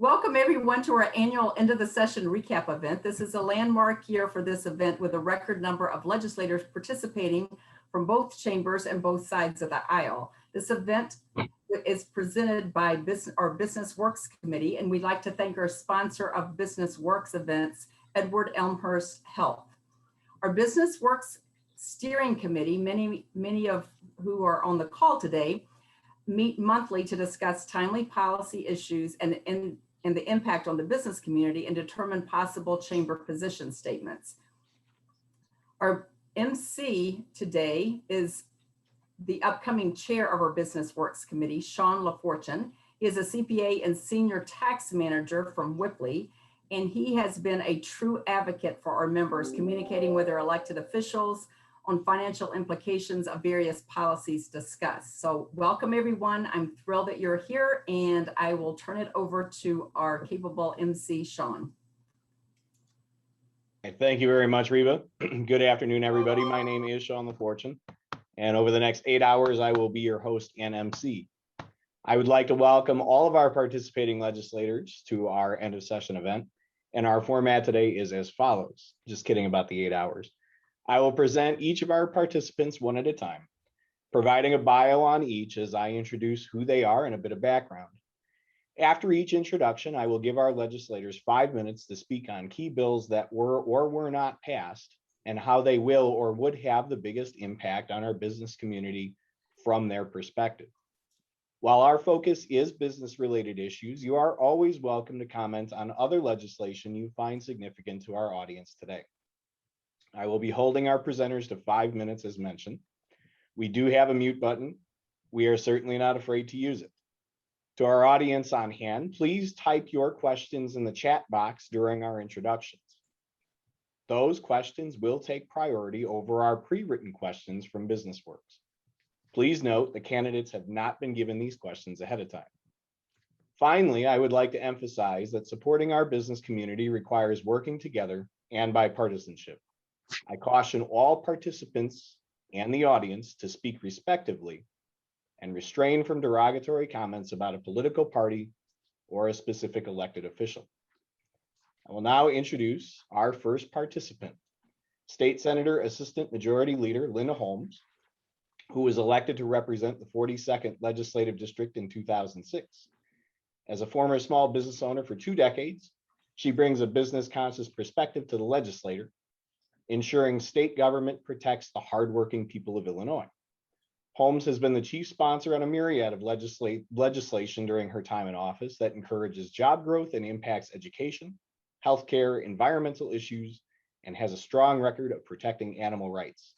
Welcome everyone to our annual end of the session recap event. This is a landmark year for this event with a record number of legislators participating from both chambers and both sides of the aisle. This event is presented by our Business Works Committee, and we'd like to thank our sponsor of Business Works events, Edward Elmhurst Health. Our Business Works Steering Committee, many of who are on the call today, meet monthly to discuss timely policy issues and the impact on the business community and determine possible chamber position statements. Our MC today is the upcoming chair of our Business Works Committee, Sean LaFortune. He is a CPA and senior tax manager from Whipley, and he has been a true advocate for our members, communicating with our elected officials on financial implications of various policies discussed. So welcome everyone. I'm thrilled that you're here, and I will turn it over to our capable MC, Sean. Thank you very much, Reba. Good afternoon, everybody. My name is Sean LaFortune, and over the next 8 hours, I will be your host and MC. I would like to welcome all of our participating legislators to our end of session event, and our format today is as follows. Just kidding about the 8 hours. I will present each of our participants one at a time, providing a bio on each as I introduce who they are and a bit of background. After each introduction, I will give our legislators 5 minutes to speak on key bills that were or were not passed and how they will or would have the biggest impact on our business community from their perspective. While our focus is business-related issues, you are always welcome to comment on other legislation you find significant to our audience today. I will be holding our presenters to 5 minutes as mentioned. We do have a mute button. We are certainly not afraid to use it. To our audience on hand, please type your questions in the chat box during our introductions. Those questions will take priority over our pre-written questions from BusinessWorks. Please note the candidates have not been given these questions ahead of time. Finally, I would like to emphasize that supporting our business community requires working together and bipartisanship. I caution all participants and the audience to speak respectively and refrain from derogatory comments about a political party or a specific elected official. I will now introduce our first participant, State Senator Assistant Majority Leader Linda Holmes, who was elected to represent the 42nd Legislative District in 2006. As a former small business owner for 2 decades, she brings a business-conscious perspective to the legislature, ensuring state government protects the hardworking people of Illinois. Holmes has been the chief sponsor on a myriad of legislation during her time in office that encourages job growth and impacts education, healthcare, environmental issues, and has a strong record of protecting animal rights.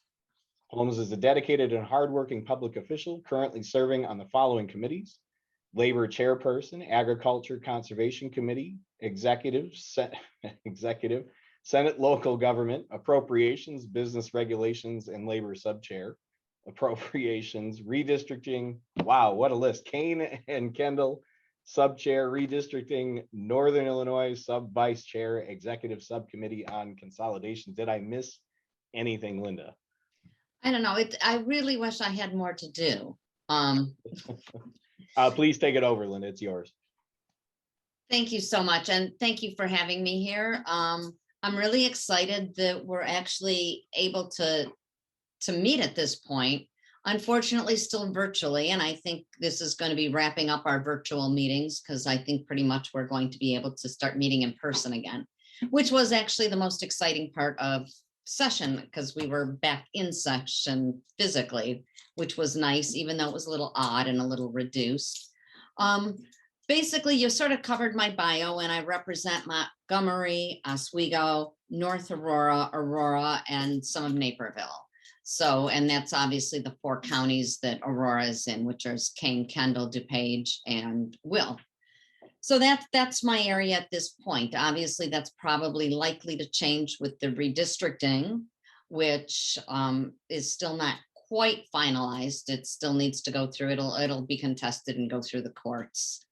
Holmes is a dedicated and hardworking public official currently serving on the following committees: Labor Chairperson, Agriculture Conservation Committee, Executive, Senate Local Government, Appropriations, Business Regulations, and Labor Subchair, Appropriations, Redistricting, wow, what a list, Kane and Kendall, Subchair, Redistricting, Northern Illinois, Sub-Vice Chair, Executive Subcommittee on Consolidation. Did I miss anything, Linda? I don't know. I really wish I had more to do. Please take it over, Linda. It's yours. Thank you so much. And thank you for having me here. I'm really excited that we're actually able to meet at this point. Unfortunately, still virtually. And I think this is going to be wrapping up our virtual meetings because I think pretty much we're going to be able to start meeting in person again, which was actually the most exciting part of session because we were back in session physically, which was nice, even though it was a little odd and a little reduced. Basically, you sort of covered my bio, and I represent Montgomery, Oswego, North Aurora, and some of Naperville. So, and that's obviously the 4 counties that Aurora is in, which are Kane, Kendall, DuPage, and Will. So that's my area at this point. Obviously, that's probably likely to change with the redistricting, which is still not quite finalized. It still needs to go through. It'll be contested and go through the courts.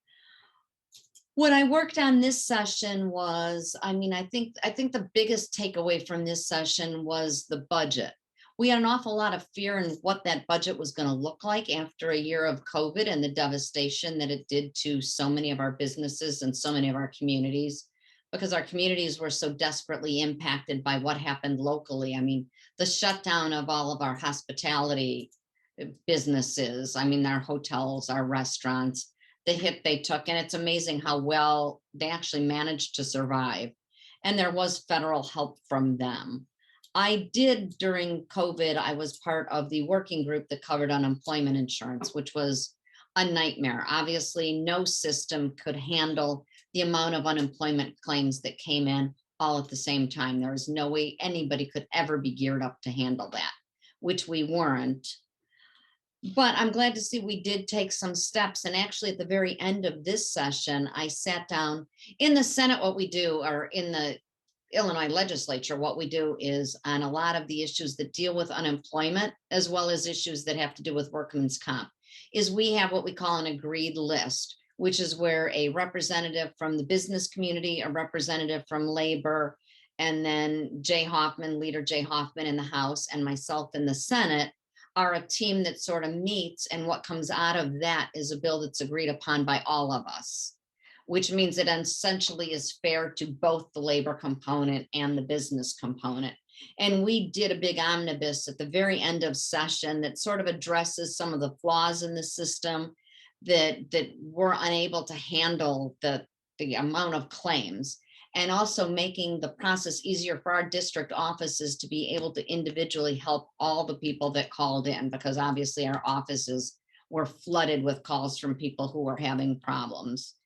What I worked on this session was, I think the biggest takeaway from this session was the budget. We had an awful lot of fear in what that budget was going to look like after a year of COVID and the devastation that it did to so many of our businesses and so many of our communities, because our communities were so desperately impacted by what happened locally. I mean, the shutdown of all of our hospitality businesses, I mean, our hotels, our restaurants, the hit they took, and it's amazing how well they actually managed to survive. And there was federal help from them. I did during COVID, I was part of the working group that covered unemployment insurance, which was a nightmare. Obviously, no system could handle the amount of unemployment claims that came in all at the same time. There was no way anybody could ever be geared up to handle that, which we weren't. But I'm glad to see we did take some steps. And actually, at the very end of this session, I sat down in the Senate. What we do, or in the Illinois legislature, what we do is on a lot of the issues that deal with unemployment, as well as issues that have to do with workman's comp, is we have what we call an agreed list, which is where a representative from the business community, a representative from labor, and then Leader Jay Hoffman in the House, and myself in the Senate are a team that sort of meets, and what comes out of that is a bill that's agreed upon by all of us, which means it essentially is fair to both the labor component and the business component. And we did a big omnibus at the very end of session that sort of addresses some of the flaws in the system that were unable to handle the amount of claims, and also making the process easier for our district offices to be able to individually help all the people that called in, because obviously our offices were flooded with calls from people who were having problems.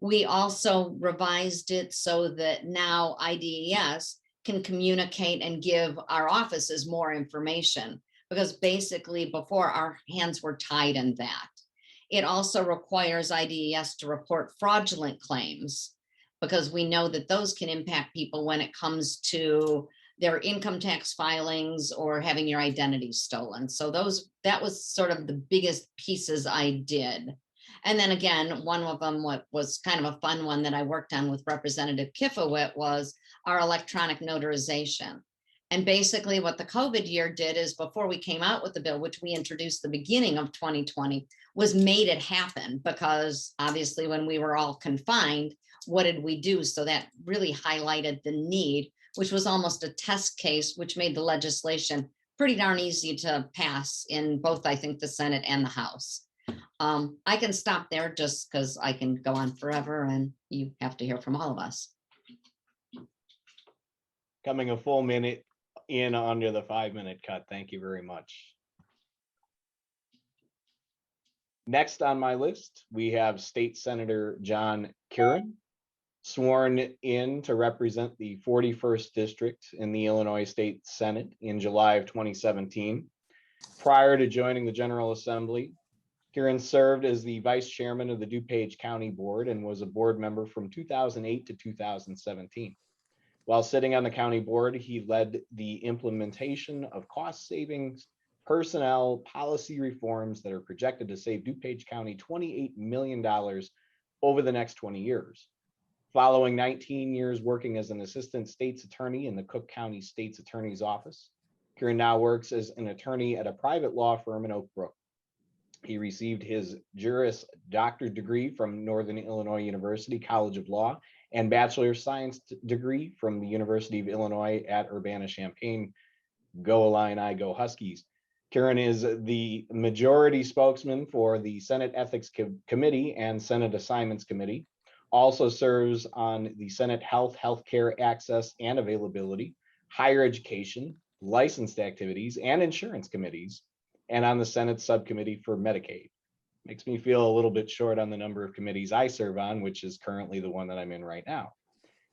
We also revised it so that now IDES can communicate and give our offices more information, because basically before our hands were tied in that. It also requires IDES to report fraudulent claims, because we know that those can impact people when it comes to their income tax filings or having your identity stolen. So that was sort of the biggest pieces I did. And then again, one of them, what was kind of a fun one that I worked on with Representative Kifowit, was our electronic notarization. And basically what the COVID year did is, before we came out with the bill, which we introduced the beginning of 2020, was made it happen, because obviously when we were all confined, what did we do? So that really highlighted the need, which was almost a test case, which made the legislation pretty darn easy to pass in both, I think, the Senate and the House. I can stop there just because I can go on forever and you have to hear from all of us. Coming a full minute in under the 5-minute cut. Thank you very much. Next on my list, we have State Senator John Curran, sworn in to represent the 41st District in the Illinois State Senate in July of 2017. Prior to joining the General Assembly, Curran served as the Vice Chairman of the DuPage County Board and was a board member from 2008 to 2017. While sitting on the county board, he led the implementation of cost savings, personnel policy reforms that are projected to save DuPage County $28 million over the next 20 years. Following 19 years working as an assistant state's attorney in the Cook County State's Attorney's Office, Curran now works as an attorney at a private law firm in Oak Brook. He received his Juris Doctor degree from Northern Illinois University College of Law and Bachelor of Science degree from the University of Illinois at Urbana-Champaign. Go Illini, go Huskies. Curran is the majority spokesman for the Senate Ethics Committee and Senate Assignments Committee. Also serves on the Senate Health, Healthcare Access and Availability, Higher Education, Licensed Activities, and Insurance Committees, and on the Senate Subcommittee for Medicaid. Makes me feel a little bit short on the number of committees I serve on, which is currently the one that I'm in right now.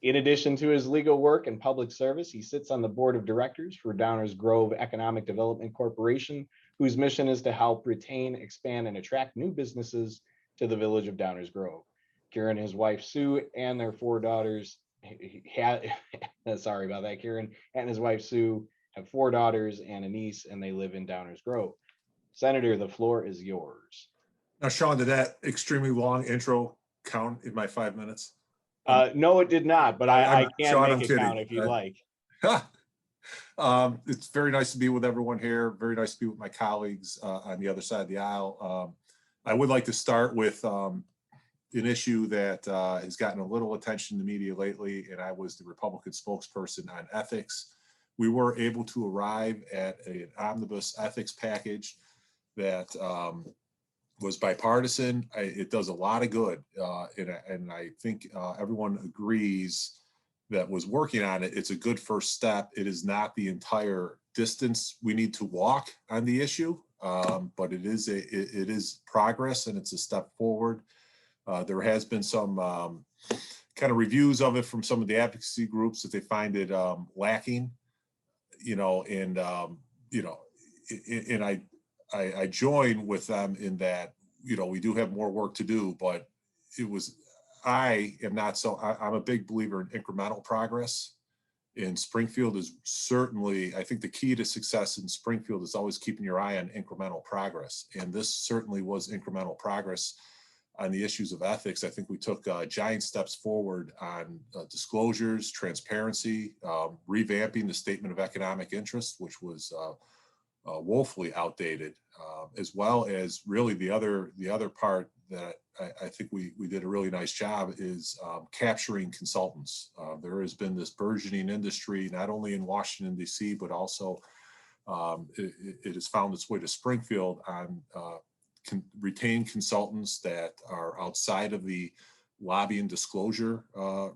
In addition to his legal work and public service, he sits on the board of directors for Downers Grove Economic Development Corporation, whose mission is to help retain, expand, and attract new businesses to the village of Downers Grove. Curran, his wife Sue, and their 4 daughters, sorry about that, Curran and his wife Sue have 4 daughters and a niece, and they live in Downers Grove. Senator, the floor is yours. Now, Sean, did that extremely long intro count in my 5 minutes? No, it did not, but I can Sean, make I'm it kidding. count if you'd like. It's very nice to be with everyone here. Very nice to be with my colleagues on the other side of the aisle. I would like to start with an issue that has gotten a little attention in the media lately, and I was the Republican spokesperson on ethics. We were able to arrive at an omnibus ethics package that was bipartisan. It does a lot of good, and I think everyone agrees that was working on it. It's a good first step. It is not the entire distance we need to walk on the issue, but it is progress, and it's a step forward. There has been some kind of reviews of it from some of the advocacy groups that they find it lacking, and I join with them in that, we do have more work to do, but I'm a big believer in incremental progress. And Springfield is certainly, I think the key to success in Springfield is always keeping your eye on incremental progress. And this certainly was incremental progress on the issues of ethics. I think we took giant steps forward on disclosures, transparency, revamping the statement of economic interest, which was woefully outdated, as well as really the other part that I think we did a really nice job is capturing consultants. There has been this burgeoning industry, not only in Washington, D.C., but also it has found its way to Springfield on retained consultants that are outside of the lobby and disclosure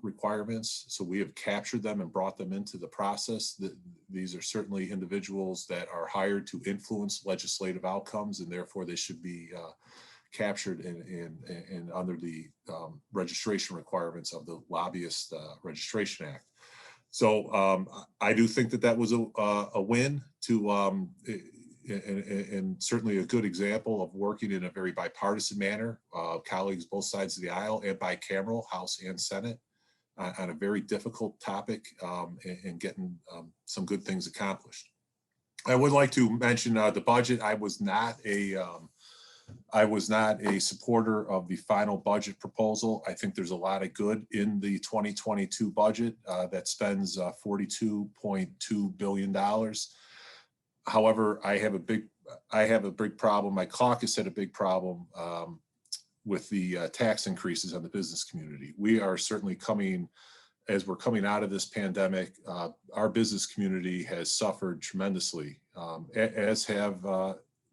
requirements. So we have captured them and brought them into the process. These are certainly individuals that are hired to influence legislative outcomes, and therefore they should be captured in under the registration requirements of the Lobbyist Registration Act. So I do think that was a win to and certainly a good example of working in a very bipartisan manner, colleagues both sides of the aisle and bicameral, House and Senate, on a very difficult topic, and getting some good things accomplished. I would like to mention the budget. I was not a supporter of the final budget proposal. I think there's a lot of good in the 2022 budget that spends $42.2 billion. However, I have a big problem. My caucus had a big problem with the tax increases on the business community. We are certainly as we're coming out of this pandemic, our business community has suffered tremendously, as have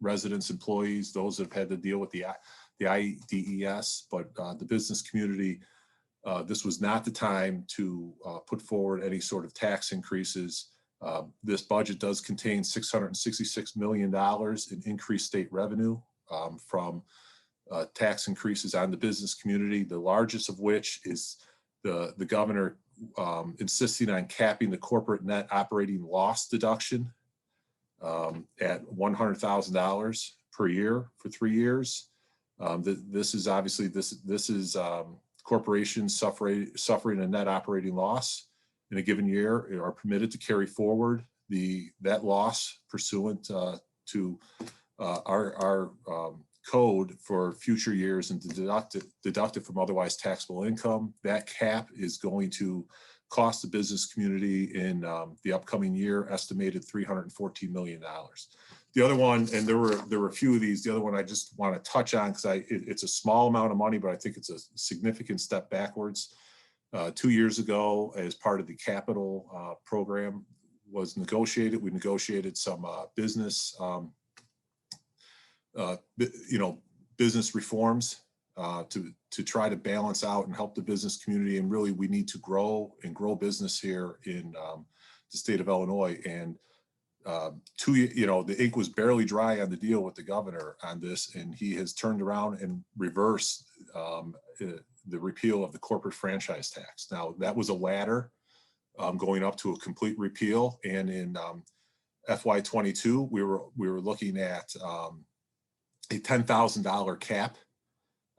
residents, employees, those that have had to deal with the IDES, but the business community, this was not the time to put forward any sort of tax increases. This budget does contain $666 million in increased state revenue from tax increases on the business community, the largest of which is the governor insisting on capping the corporate net operating loss deduction at $100,000 per year for 3 years. This is obviously corporations suffering a net operating loss in a given year are permitted to carry forward that loss pursuant to our code for future years and to deduct it from otherwise taxable income. That cap is going to cost the business community in the upcoming year estimated $314 million. The other one, and there were a few of these, the other one I just want to touch on because it's a small amount of money, but I think it's a significant step backwards. 2 years ago, as part of the capital program was negotiated, we negotiated some business reforms to try to balance out and help the business community. And really, we need to grow business here in the state of Illinois. And the ink was barely dry on the deal with the governor on this, and he has turned around and reversed the repeal of the corporate franchise tax. Now, that was a ladder going up to a complete repeal. And in FY22, we were looking at a $10,000 cap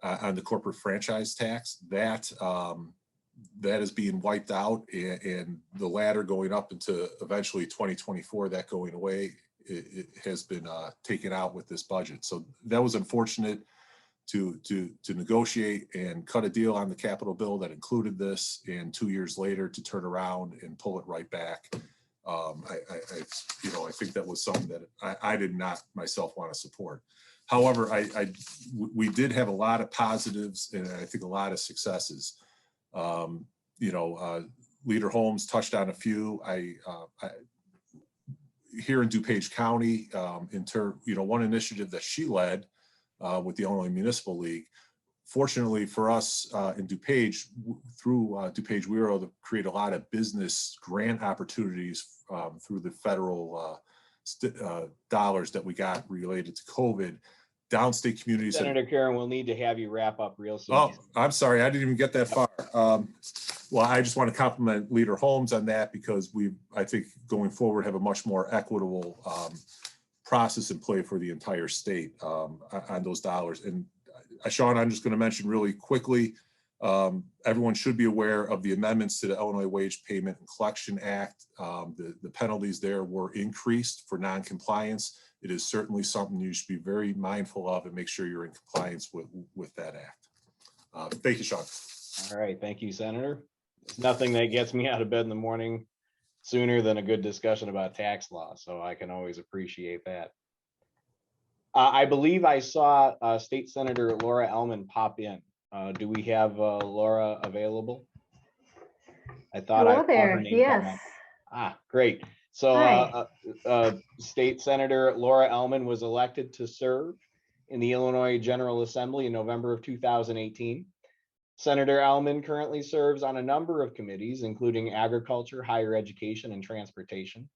on the corporate franchise tax. That is being wiped out, and the ladder going up into eventually 2024, that going away, it has been taken out with this budget. So that was unfortunate to negotiate and cut a deal on the capital bill that included this, and 2 years later to turn around and pull it right back I think that was something that I did not myself want to support. However, we did have a lot of positives and I think a lot of successes. Leader Holmes touched on a few. Here in DuPage County, one initiative that she led with the Illinois Municipal League. Fortunately for us in DuPage, through DuPage, we were able to create a lot of business grant opportunities through the federal dollars that we got related to COVID. Downstate communities. Senator Curran, we'll need to have you wrap up real soon. Oh, I'm sorry, I didn't even get that far. Well, I just want to compliment Leader Holmes on that because I think going forward have a much more equitable process in play for the entire state on those dollars. And Sean, I'm just going to mention really quickly, everyone should be aware of the amendments to the Illinois Wage Payment and Collection Act. The penalties there were increased for non-compliance. It is certainly something you should be very mindful of and make sure you're in compliance with that act. Thank you, Sean. All right, thank you, Senator. There's nothing that gets me out of bed in the morning sooner than a good discussion about tax law, so I can always appreciate that. I believe I saw State Senator Laura Ellman pop in. Do we have Laura available? I thought Hello I saw there. her name come Yes. up. Great. So State Senator Laura Ellman was elected to serve in the Illinois General Assembly in November of 2018. Senator Ellman currently serves on a number of committees, including Agriculture, Higher Education, and Transportation.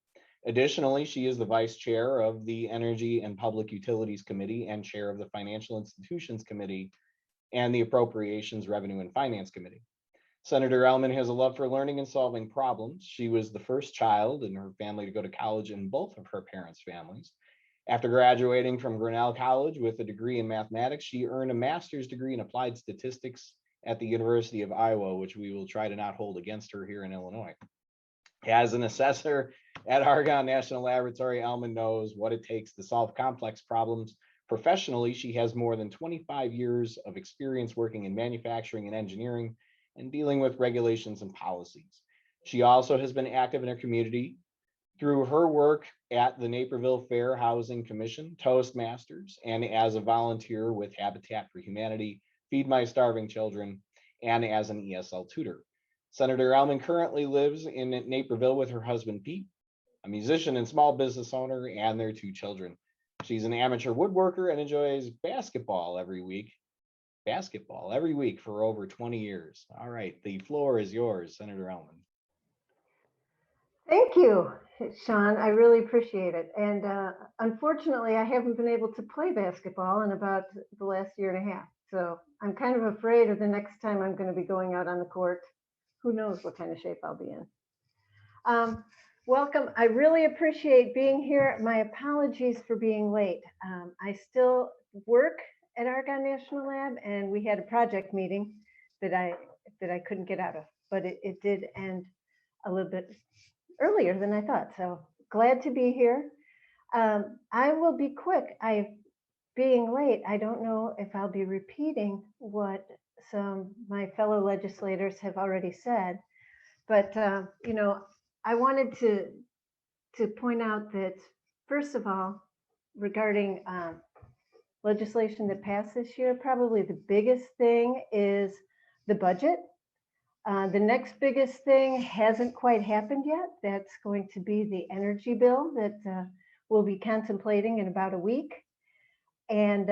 Additionally, she is the vice chair of the Energy and Public Utilities Committee and chair of the Financial Institutions Committee and the Appropriations, Revenue, and Finance Committee. Senator Ellman has a love for learning and solving problems. She was the first child in her family to go to college in both of her parents' families. After graduating from Grinnell College with a degree in mathematics, she earned a master's degree in applied statistics at the University of Iowa, which we will try to not hold against her here in Illinois. As an assessor at Argonne National Laboratory, Ellman knows what it takes to solve complex problems. Professionally, she has more than 25 years of experience working in manufacturing and engineering and dealing with regulations and policies. She also has been active in her community through her work at the Naperville Fair Housing Commission, Toastmasters, and as a volunteer with Habitat for Humanity, Feed My Starving Children, and as an ESL tutor. Senator Ellman currently lives in Naperville with her husband, Pete, a musician and small business owner, and their 2 children. She's an amateur woodworker and enjoys basketball every week for over 20 years. All right, the floor is yours, Senator Ellman. Thank you, Sean. I really appreciate it. And unfortunately, I haven't been able to play basketball in about the last year and a half. So I'm kind of afraid of the next time I'm going to be going out on the court. Who knows what kind of shape I'll be in. Welcome. I really appreciate being here. My apologies for being late. I still work at Argonne National Lab, and we had a project meeting that I couldn't get out of, but it did end a little bit earlier than I thought. So glad to be here. I will be quick. Being late, I don't know if I'll be repeating what my fellow legislators have already said, but I wanted to point out that, first of all, regarding legislation that passed this year, probably the biggest thing is the budget. The next biggest thing hasn't quite happened yet. That's going to be the energy bill that we'll be contemplating in about a week. And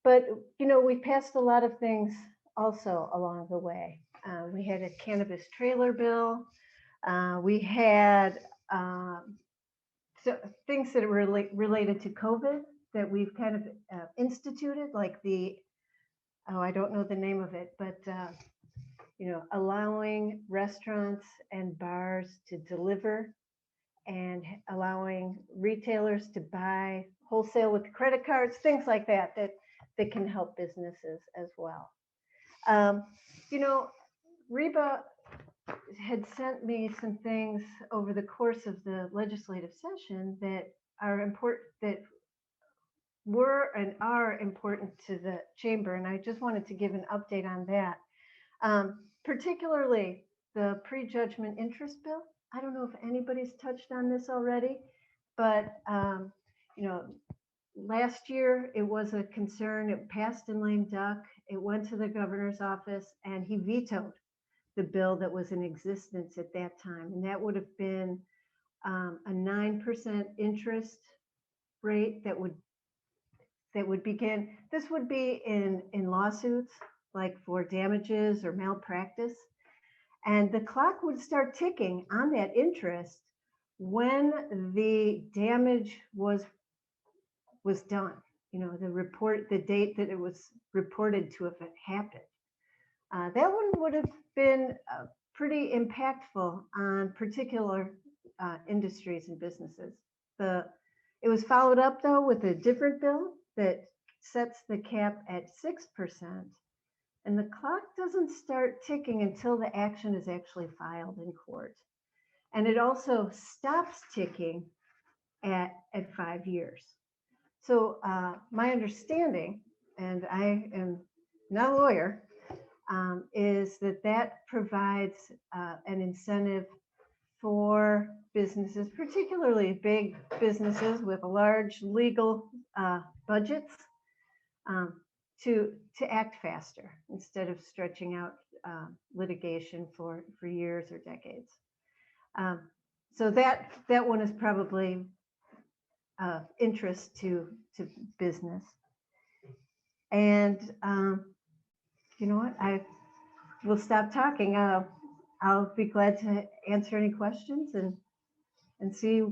but we passed a lot of things also along the way. We had a cannabis trailer bill. We had things that are related to COVID that we've kind of instituted, like I don't know the name of it, but allowing restaurants and bars to deliver and allowing retailers to buy wholesale with credit cards, things like that can help businesses as well. Reba had sent me some things over the course of the legislative session that are important, that were and are important to the chamber, and I just wanted to give an update on that. Particularly the prejudgment interest bill. I don't know if anybody's touched on this already, but, you know, last year it was a concern. It passed in lame duck. It went to the governor's office and he vetoed the bill that was in existence at that time. And that would have been a 9% interest rate that would begin. This would be in lawsuits, like for damages or malpractice. And the clock would start ticking on that interest when the damage was done. You know, the date that it was reported to have happened. That one would have been pretty impactful on particular industries and businesses. It was followed up though with a different bill that sets the cap at 6%. And the clock doesn't start ticking until the action is actually filed in court. And it also stops ticking at 5 years. So my understanding, and I am not a lawyer, is that provides an incentive for businesses, particularly big businesses with large legal budgets, to act faster instead of stretching out litigation for years or decades. So that one is probably interest to business. And you know what? I will stop talking. I'll be glad to answer any questions and see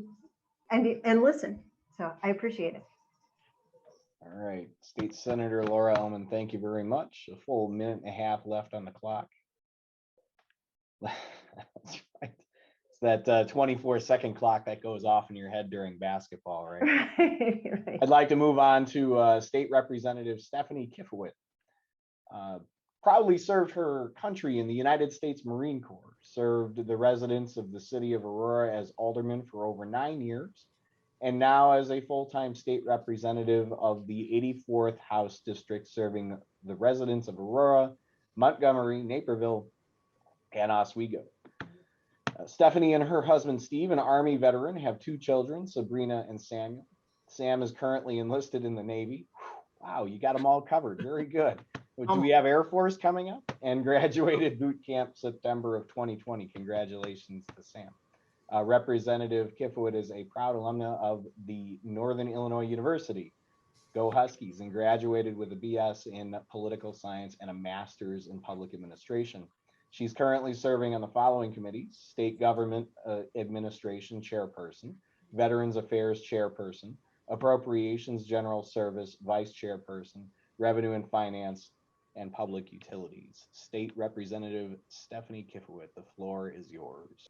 and listen. So I appreciate it. All right, State Senator Laura Ellman, thank you very much. A full minute and a half left on the clock. That's right. It's that 24-second clock that goes off in your head during basketball, right? Right. I'd like to move on to State Representative Stephanie Kifowit. Proudly served her country in the United States Marine Corps, served the residents of the city of Aurora as alderman for over 9 years, and now as a full-time state representative of the 84th House District, serving the residents of Aurora, Montgomery, Naperville, and Oswego. Stephanie and her husband, Steve, an Army veteran, have 2 children, Sabrina and Samuel. Sam is currently enlisted in the Navy. Wow, you got them all covered. Very good. Do we have Air Force coming up? And graduated boot camp September of 2020. Congratulations to Sam. Representative Kifowit is a proud alumna of the Northern Illinois University. Go Huskies, and graduated with a BS in political science and a master's in public administration. She's currently serving on the following committees: State Government Administration Chairperson, Veterans Affairs Chairperson, Appropriations General Service Vice Chairperson, Revenue and Finance, and Public Utilities. State Representative Stephanie Kifowit, the floor is yours.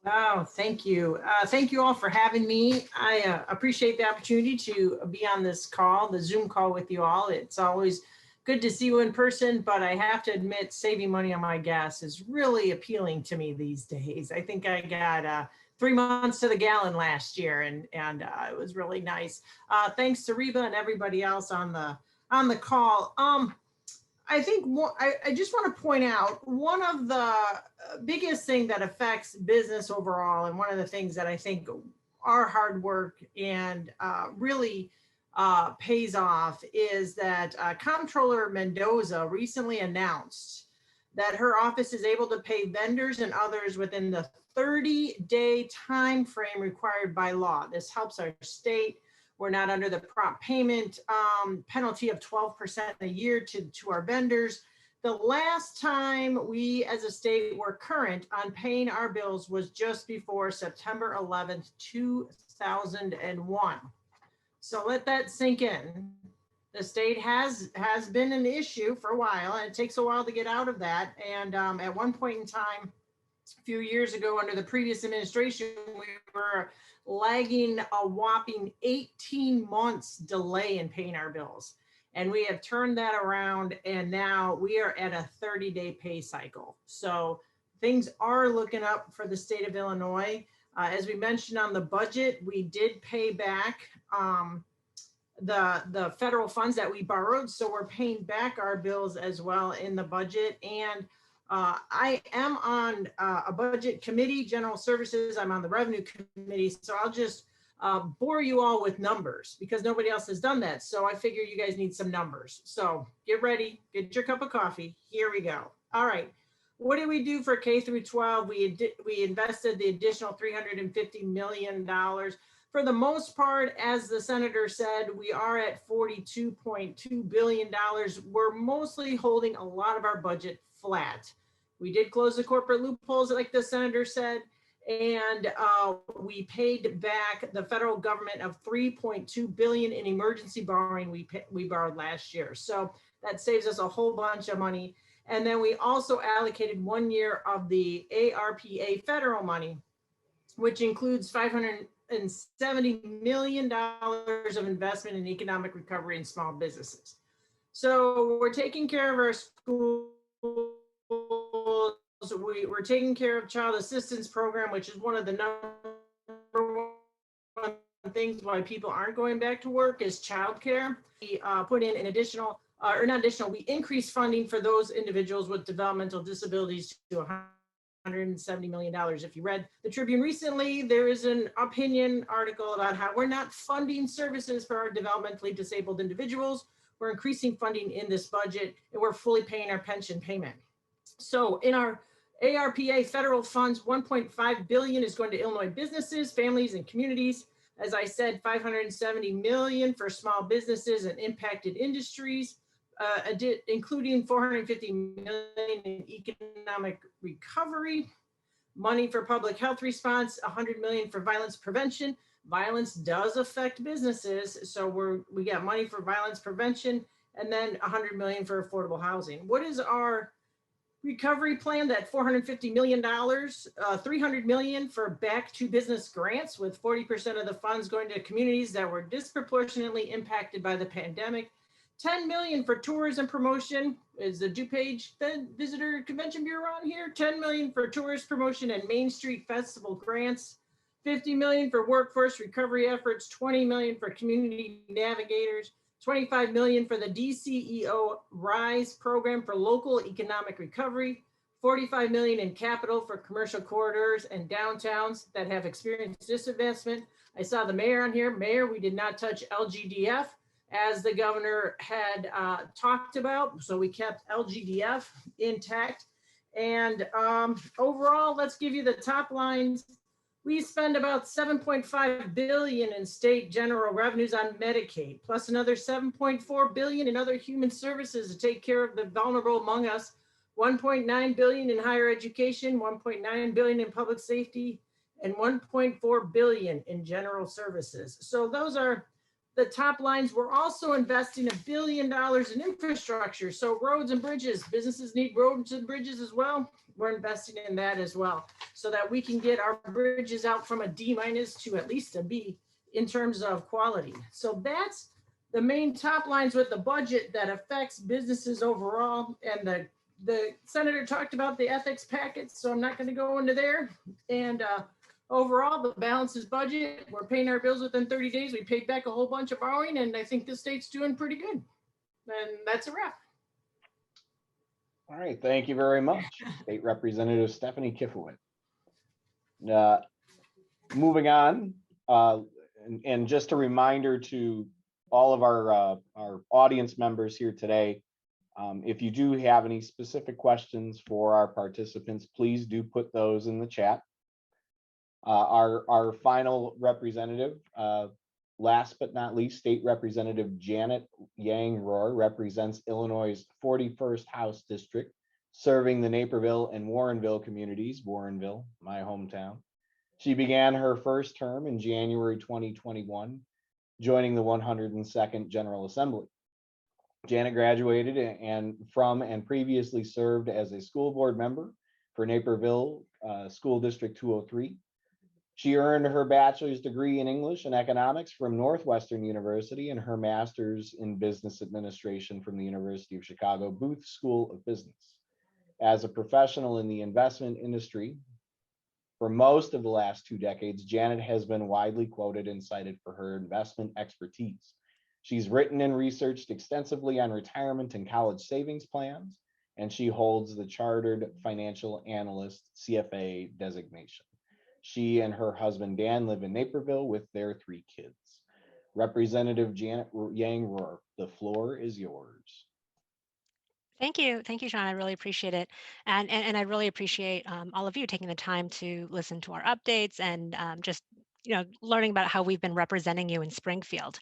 Wow, thank you. Thank you all for having me. I appreciate the opportunity to be on this call, the Zoom call with you all. It's always good to see you in person, but I have to admit, saving money on my gas is really appealing to me these days. I think I got 3 months to the gallon last year, and it was really nice. Thanks to Reba and everybody else on the call. I think I just want to point out one of the biggest thing that affects business overall, and one of the things that I think our hard work and really pays off, is that Comptroller Mendoza recently announced that her office is able to pay vendors and others within the 30-day time frame required by law. This helps our state. We're not under the prompt payment penalty of 12% a year to our vendors. The last time we as a state were current on paying our bills was just before September 11th, 2001. So let that sink in. The state has been an issue for a while, and it takes a while to get out of that. And at one point in time, a few years ago, under the previous administration, we were lagging a whopping 18 months delay in paying our bills. And we have turned that around, and now we are at a 30-day pay cycle. So things are looking up for the state of Illinois. As we mentioned on the budget, we did pay back the federal funds that we borrowed. So we're paying back our bills as well in the budget. And I am on a budget committee, general services. I'm on the revenue committee. So I'll just bore you all with numbers because nobody else has done that. So I figure you guys need some numbers. So get ready, get your cup of coffee. Here we go. All right. What did we do for K through 12? We invested the additional $350 million. For the most part, as the senator said, we are at $42.2 billion. We're mostly holding a lot of our budget flat. We did close the corporate loopholes, like the senator said, and we paid back the federal government of $3.2 billion in emergency borrowing we borrowed last year. So that saves us a whole bunch of money. And then we also allocated 1 year of the ARPA federal money, which includes $570 million of investment in economic recovery and small businesses. So we're taking care of our schools. We're taking care of child assistance program, which is one of the number one things why people aren't going back to work is childcare. We put in an additional, or not additional, we increased funding for those individuals with developmental disabilities to $170 million. If you read the Tribune recently, there is an opinion article about how we're not funding services for our developmentally disabled individuals. We're increasing funding in this budget and we're fully paying our pension payment. So in our ARPA federal funds, $1.5 billion is going to Illinois businesses, families, and communities. As I said, $570 million for small businesses and impacted industries, including $450 million in economic recovery, money for public health response, $100 million for violence prevention. Violence does affect businesses, so we got money for violence prevention, and then $100 million for affordable housing. What is our recovery plan? That $450 million, $300 million for back to business grants, with 40% of the funds going to communities that were disproportionately impacted by the pandemic. $10 million for tourism promotion. Is the DuPage Visitor Convention Bureau on here? $10 million for tourist promotion and Main Street Festival grants. $50 million for workforce recovery efforts. $20 million for community navigators. $25 million for the DCEO RISE program for local economic recovery. $45 million in capital for commercial corridors and downtowns that have experienced disinvestment. I saw the mayor on here. Mayor, we did not touch LGDF as the governor had talked about. So we kept LGDF intact. And overall, let's give you the top lines. We spend about $7.5 billion in state general revenues on Medicaid, plus another $7.4 billion in other human services to take care of the vulnerable among us, $1.9 billion in higher education, $1.9 billion in public safety, and $1.4 billion in general services. So those are the top lines. We're also investing $1 billion in infrastructure. So roads and bridges, businesses need roads and bridges as well. We're investing in that as well, so that we can get our bridges out from a D- to at least a B in terms of quality. So that's the main top lines with the budget that affects businesses overall. And the senator talked about the ethics packets, so I'm not going to go into there. And overall, the balance is budget. We're paying our bills within 30 days. We paid back a whole bunch of borrowing, and I think the state's doing pretty good. And that's a wrap. All right, thank you very much, State Representative Stephanie Kifowit. Moving on, and just a reminder to all of our audience members here today, if you do have any specific questions for our participants, please do put those in the chat. Our final representative, last but not least, State Representative Janet Yang Rohr represents Illinois' 41st House District, serving the Naperville and Warrenville communities, Warrenville, my hometown. She began her first term in January 2021, joining the 102nd General Assembly. Janet graduated and previously served as a school board member for Naperville School District 203. She earned her bachelor's degree in English and economics from Northwestern University and her master's in business administration from the University of Chicago Booth School of Business. As a professional in the investment industry, for most of the last 2 decades, Janet has been widely quoted and cited for her investment expertise. She's written and researched extensively on retirement and college savings plans, and she holds the Chartered Financial Analyst CFA designation. She and her husband Dan live in Naperville with their 3 kids. Representative Janet Yang Rohr, the floor is yours. Thank you, Sean. I really appreciate it, and I really appreciate all of you taking the time to listen to our updates and just learning about how we've been representing you in Springfield.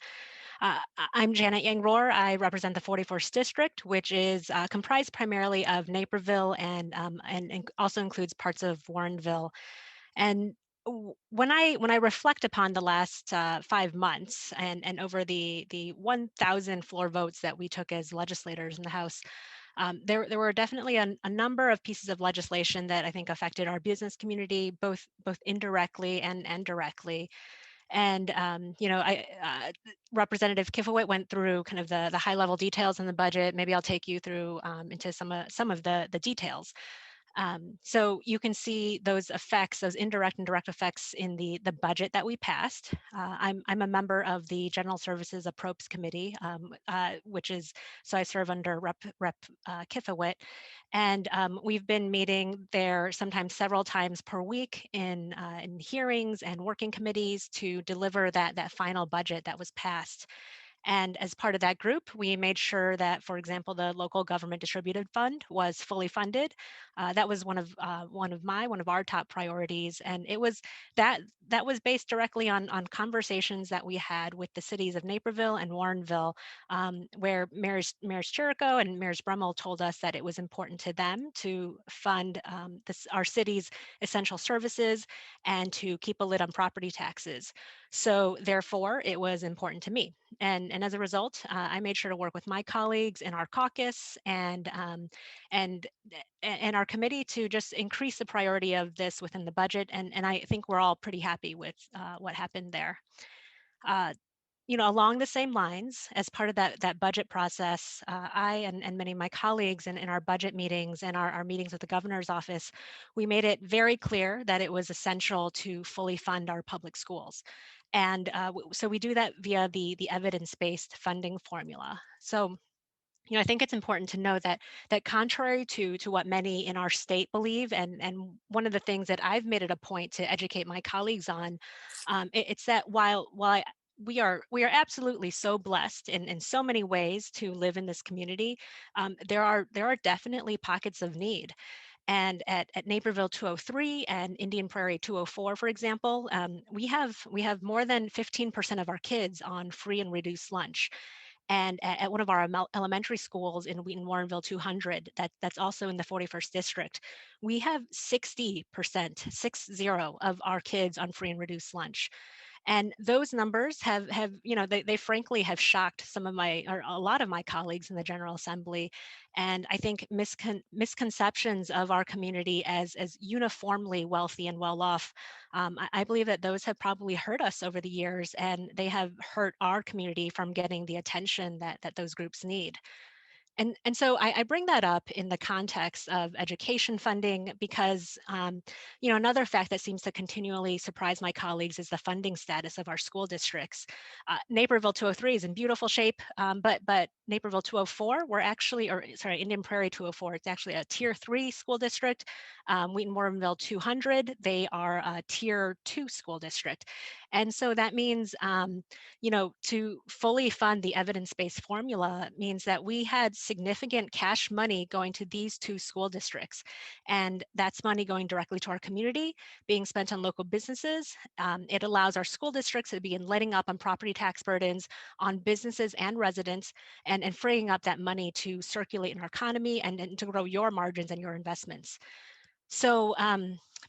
I'm Janet Yang Rohr. I represent the 41st District, which is comprised primarily of Naperville and also includes parts of Warrenville. And when I reflect upon the last 5 months and over the 1,000 floor votes that we took as legislators in the House, there were definitely a number of pieces of legislation that I think affected our business community, both indirectly and directly. And Representative Kifowit went through kind of the high level details in the budget. Maybe I'll take you through into some of the details. So you can see those effects, those indirect and direct effects in the budget that we passed. I'm a member of the General Services Appropriations Committee, which is, so I serve under Rep. Kifowit, and we've been meeting there sometimes several times per week in hearings and working committees to deliver that final budget that was passed. And as part of that group, we made sure that, for example, the local government distributed fund was fully funded. That was one of our top priorities, and it was that was based directly on conversations that we had with the cities of Naperville and Warrenville, where Mayors Chirico and Mayors Brummel told us that it was important to them to fund our city's essential services and to keep a lid on property taxes. So therefore, it was important to me. And as a result, I made sure to work with my colleagues in our caucus and our committee to just increase the priority of this within the budget. And I think we're all pretty happy with what happened there. Along the same lines, as part of that budget process, I and many of my colleagues in our budget meetings and our meetings with the governor's office, we made it very clear that it was essential to fully fund our public schools. And so we do that via the evidence-based funding formula. So I think it's important to know that contrary to what many in our state believe, and one of the things that I've made it a point to educate my colleagues on, it's that while we are absolutely so blessed in so many ways to live in this community, there are definitely pockets of need. And at Naperville 203 and Indian Prairie 204, for example, we have more than 15% of our kids on free and reduced lunch. And at one of our elementary schools in Wheaton Warrenville 200, that's also in the 41st District, we have 60%, 60 of our kids on free and reduced lunch. And those numbers have they frankly have shocked a lot of my colleagues in the General Assembly. And I think misconceptions of our community as uniformly wealthy and well off, I believe that those have probably hurt us over the years, and they have hurt our community from getting the attention that those groups need. And so I bring that up in the context of education funding because, another fact that seems to continually surprise my colleagues is the funding status of our school districts. Naperville 203 is in beautiful shape, but Naperville 204, Indian Prairie 204, it's actually a tier 3 school district. Wheaton Warrenville 200, they are a tier 2 school district. And so that means, to fully fund the evidence-based formula means that we had significant cash money going to these 2 school districts. And that's money going directly to our community, being spent on local businesses. It allows our school districts to begin letting up on property tax burdens on businesses and residents, and freeing up that money to circulate in our economy and to grow your margins and your investments. So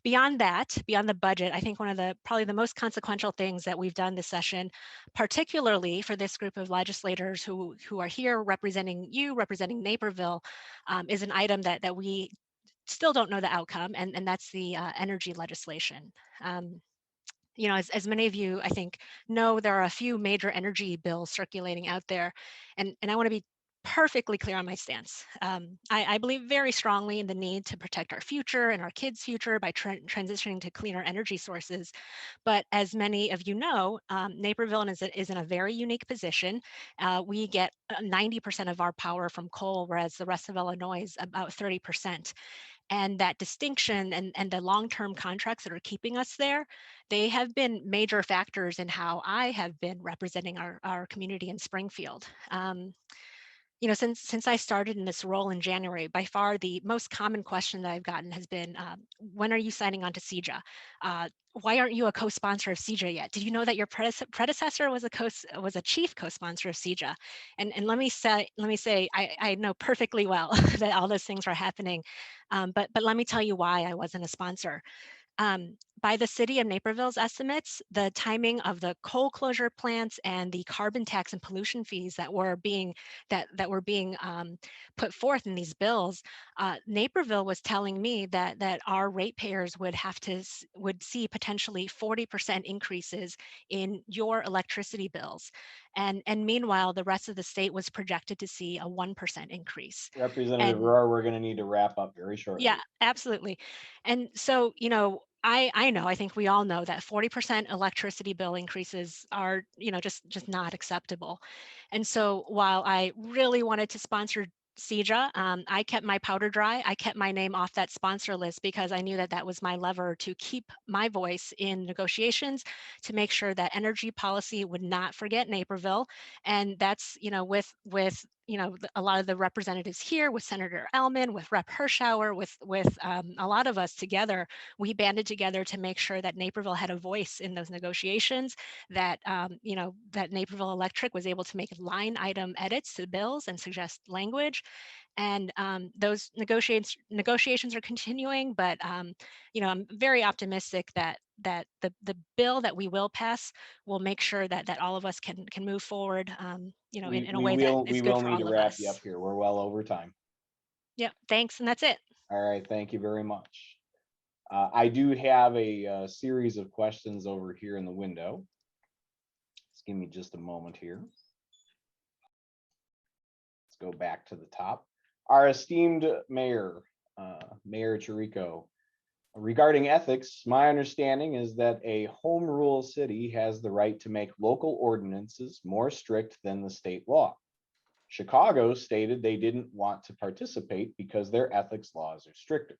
beyond the budget, I think one of probably the most consequential things that we've done this session, particularly for this group of legislators who are here representing Naperville, is an item that we still don't know the outcome, and that's the energy legislation. As many of you, I think, know, there are a few major energy bills circulating out there, and I want to be perfectly clear on my stance. I believe very strongly in the need to protect our future and our kids' future by transitioning to cleaner energy sources. But as many of you know, Naperville is in a very unique position. We get 90% of our power from coal, whereas the rest of Illinois is about 30%. And that distinction and the long-term contracts that are keeping us there, they have been major factors in how I have been representing our community in Springfield. You know, since I started in this role in January, by far the most common question that I've gotten has been, when are you signing on to CEJA? Why aren't you a co-sponsor of CEJA yet? Did you know that your predecessor was a chief co-sponsor of CEJA? And let me say, I know perfectly well that all those things are happening, but let me tell you why I wasn't a sponsor. By the city of Naperville's estimates, the timing of the coal closure plants and the carbon tax and pollution fees that were being put forth in these bills, Naperville was telling me that our ratepayers would see potentially 40% increases in your electricity bills, and meanwhile the rest of the state was projected to see a 1% increase. Representative And Rohr, we're going to need to wrap up very shortly. yeah, absolutely. And so, you know, I think we all know that 40% electricity bill increases are, you know, just not acceptable. And so while I really wanted to sponsor CEJA, I kept my powder dry. I kept my name off that sponsor list because I knew that that was my lever to keep my voice in negotiations, to make sure that energy policy would not forget Naperville. And that's, you know, with you know, a lot of the representatives here, with Senator Ellman, with Rep. Hirschauer, with a lot of us together, we banded together to make sure that Naperville had a voice in those negotiations, that, you know, that Naperville Electric was able to make line item edits to bills and suggest language. And those negotiations are continuing, but you know, I'm very optimistic that the bill that we will pass will make sure that all of us can move forward, you know, in a way that is good for need to all of wrap you us. up here. We're well over time. Yep, thanks, and that's it. All right, thank you very much. I do have a series of questions over here in the window. Just give me just a moment here. Let's go back to the top. Our esteemed mayor, Mayor Chirico. Regarding ethics, my understanding is that a home rule city has the right to make local ordinances more strict than the state law. Chicago stated they didn't want to participate because their ethics laws are stricter.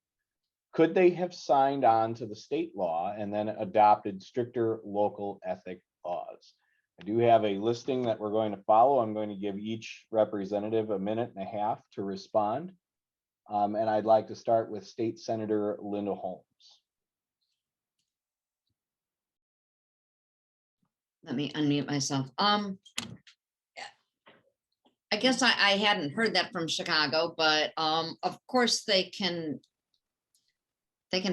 Could they have signed on to the state law and then adopted stricter local ethic laws? I do have a listing that we're going to follow. I'm going to give each representative a minute and a half to respond. And I'd like to start with State Senator Linda Holmes. Let me unmute myself. I guess I hadn't heard that from Chicago, but of course they can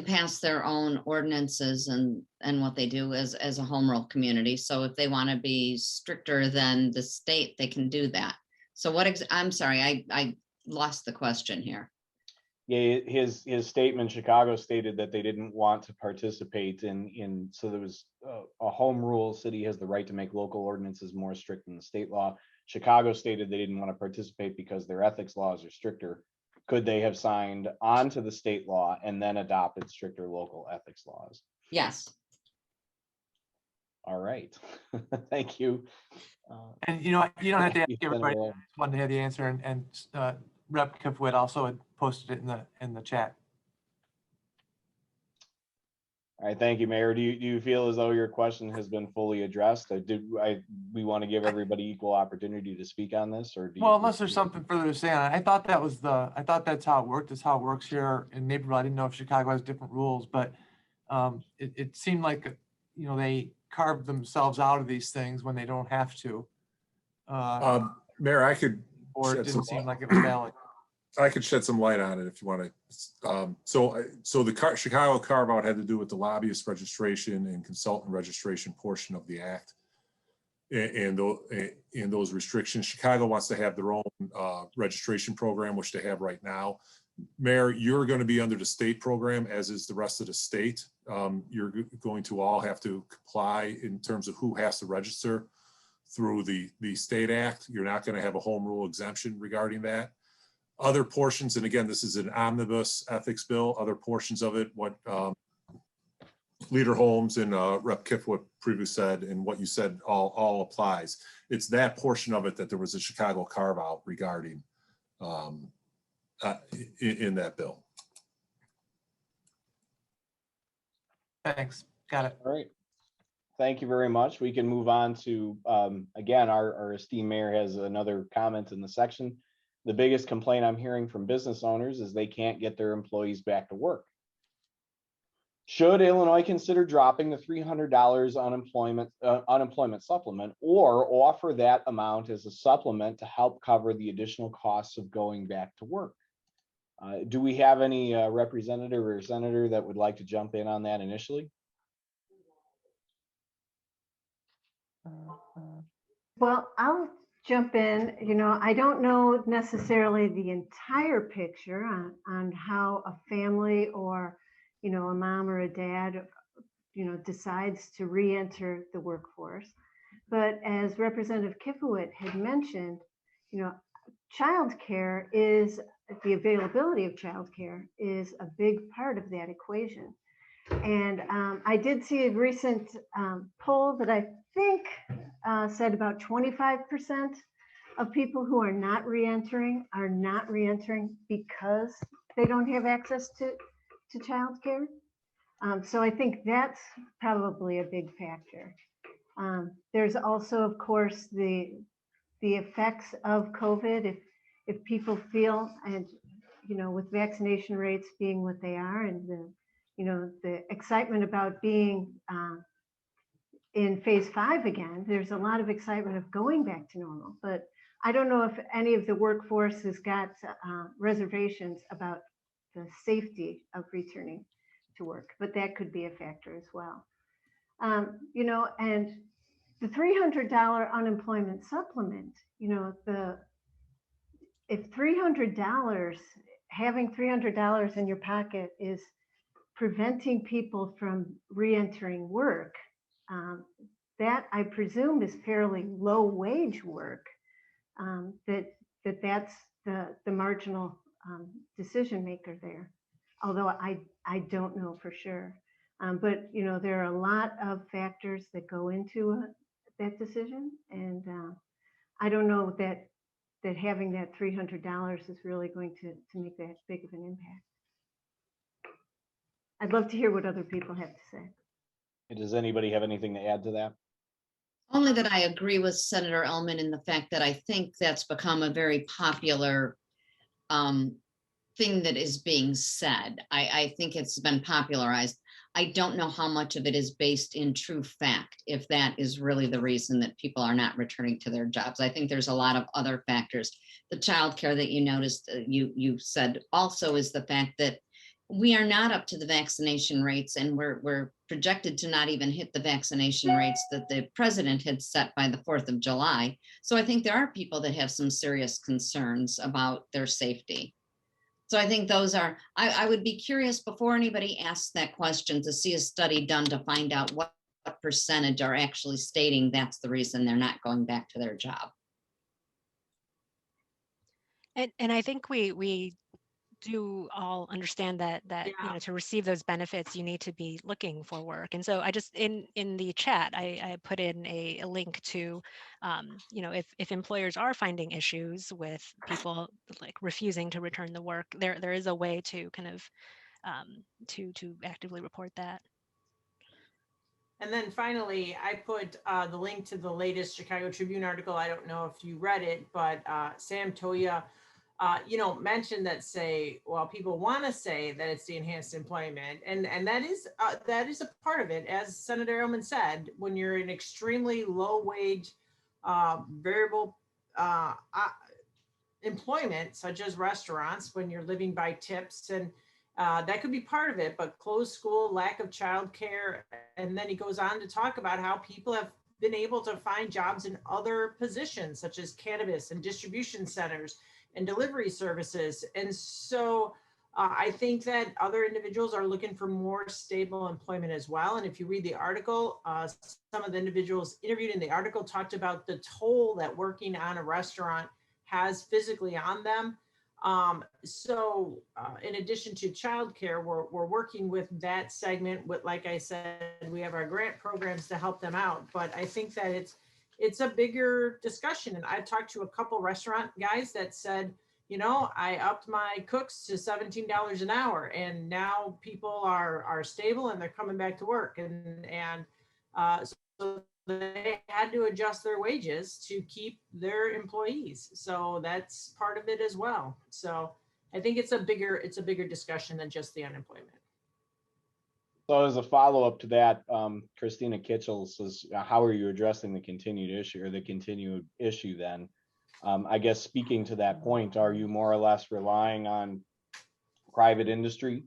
pass their own ordinances and what they do as a home rule community. So if they want to be stricter than the state, they can do that. So I'm sorry, I lost the question here. Yeah, his statement, Chicago stated that they didn't want to participate in so there was a home rule city has the right to make local ordinances more strict than the state law. Chicago stated they didn't want to participate because their ethics laws are stricter. Could they have signed on to the state law and then adopted stricter local ethics laws? Yes. All right. Thank you. And you know, you don't have to ask you, everybody. Senator. Just wanted to have the answer, and Rep. Kifowit also had posted it in the chat. All right, thank you, Mayor. Do you feel as though your question has been fully addressed? We want to give everybody equal opportunity to speak on this, or do you? Well, unless there's something further to say on it. I thought that's how it worked. That's how it works here in Naperville. I didn't know if Chicago has different rules, but it seemed like, you know, they carved themselves out of these things when they don't have to. Mayor, I could Or it shed didn't some seem like it was valid. I could shed some light on it if you want to. So the Chicago carve out had to do with the lobbyist registration and consultant registration portion of the act, and those restrictions. Chicago wants to have their own registration program, which they have right now. Mayor, you're going to be under the state program, as is the rest of the state. You're going to all have to comply in terms of who has to register through the state act. You're not going to have a home rule exemption regarding that. Other portions, and again, this is an omnibus ethics bill, other portions of it, what Leader Holmes and Rep. Kifowit previously said, and what you said all applies. It's that portion of it that there was a Chicago carve out regarding in that bill. Thanks. Got it. All right. Thank you very much. We can move on to, again, our esteemed mayor has another comment in the section. The biggest complaint I'm hearing from business owners is they can't get their employees back to work. Should Illinois consider dropping the $300 unemployment supplement, or offer that amount as a supplement to help cover the additional costs of going back to work? Do we have any representative or senator that would like to jump in on that initially? Well, I'll jump in. You know, I don't know necessarily the entire picture on how a family or, you know, a mom or a dad, you know, decides to re-enter the workforce. But as Representative Kifowit had mentioned, you know, childcare is, the availability of childcare is a big part of that equation. And I did see a recent poll that I think said about 25% of people who are not re-entering because they don't have access to childcare. So I think that's probably a big factor. There's also, of course, the effects of COVID. If people feel, and you know, with vaccination rates being what they are, and the excitement about being in phase 5 again, there's a lot of excitement of going back to normal. But I don't know if any of the workforce has got reservations about the safety of returning to work, but that could be a factor as well. You know, and the $300 unemployment supplement, you know, if $300, having $300 in your pocket is preventing people from re-entering work, that I presume is fairly low wage work, that's the marginal decision maker there. Although I don't know for sure. But you know, there are a lot of factors that go into that decision. And I don't know that having that $300 is really going to make that big of an impact. I'd love to hear what other people have to say. Does anybody have anything to add to that? Only that I agree with Senator Ellman in the fact that I think that's become a very popular thing that is being said. I think it's been popularized. I don't know how much of it is based in true fact, if that is really the reason that people are not returning to their jobs. I think there's a lot of other factors. The childcare that you noticed, you said also is the fact that we are not up to the vaccination rates, and we're projected to not even hit the vaccination rates that the president had set by the 4th of July. So I think there are people that have some serious concerns about their safety. So I think those are, I would be curious before anybody asks that question to see a study done to find out what percentage are actually stating that's the reason they're not going back to their job. And I think we do all understand that you know, to receive those benefits, you need to be looking for work. And so I just, in the chat, I put in a link to, you know, if employers are finding issues with people like refusing to return the work, there is a way to kind of to actively report that. And then finally, I put the link to the latest Chicago Tribune article. I don't know if you read it, but Sam Toya, you know, mentioned that people want to say that it's the enhanced employment, and that is a part of it. As Senator Ellman said, when you're in extremely low wage, variable employment, such as restaurants, when you're living by tips, and that could be part of it, but closed school, lack of childcare. And then he goes on to talk about how people have been able to find jobs in other positions, such as cannabis and distribution centers and delivery services. And so I think that other individuals are looking for more stable employment as well. And if you read the article, some of the individuals interviewed in the article talked about the toll that working on a restaurant has physically on them. In addition to childcare, we're working with that segment with, like I said, we have our grant programs to help them out. But I think that it's a bigger discussion. And I've talked to a couple restaurant guys that said, you know, I upped my cooks to $17 an hour, and now people are stable and they're coming back to work, and so they had to adjust their wages to keep their employees. So that's part of it as well. So I think it's a bigger discussion than just the unemployment. So as a follow-up to that, Christina Kitchell says, how are you addressing the continued issue then? I guess speaking to that point, are you more or less relying on private industry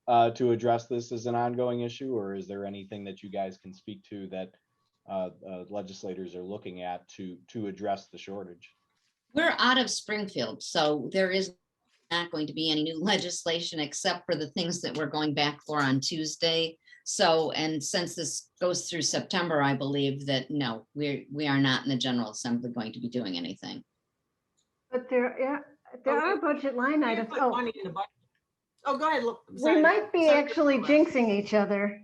to address this as an ongoing issue, or is there anything that you guys can speak to that legislators are looking at to address the shortage? We're out of Springfield, so there is not going to be any new legislation except for the things that we're going back for on Tuesday. So, and since this goes through September, I believe that no, we are not in the General Assembly going to be doing anything. But there are budget line items. Put money in the budget. Oh, go ahead. Look, we might be actually jinxing each other.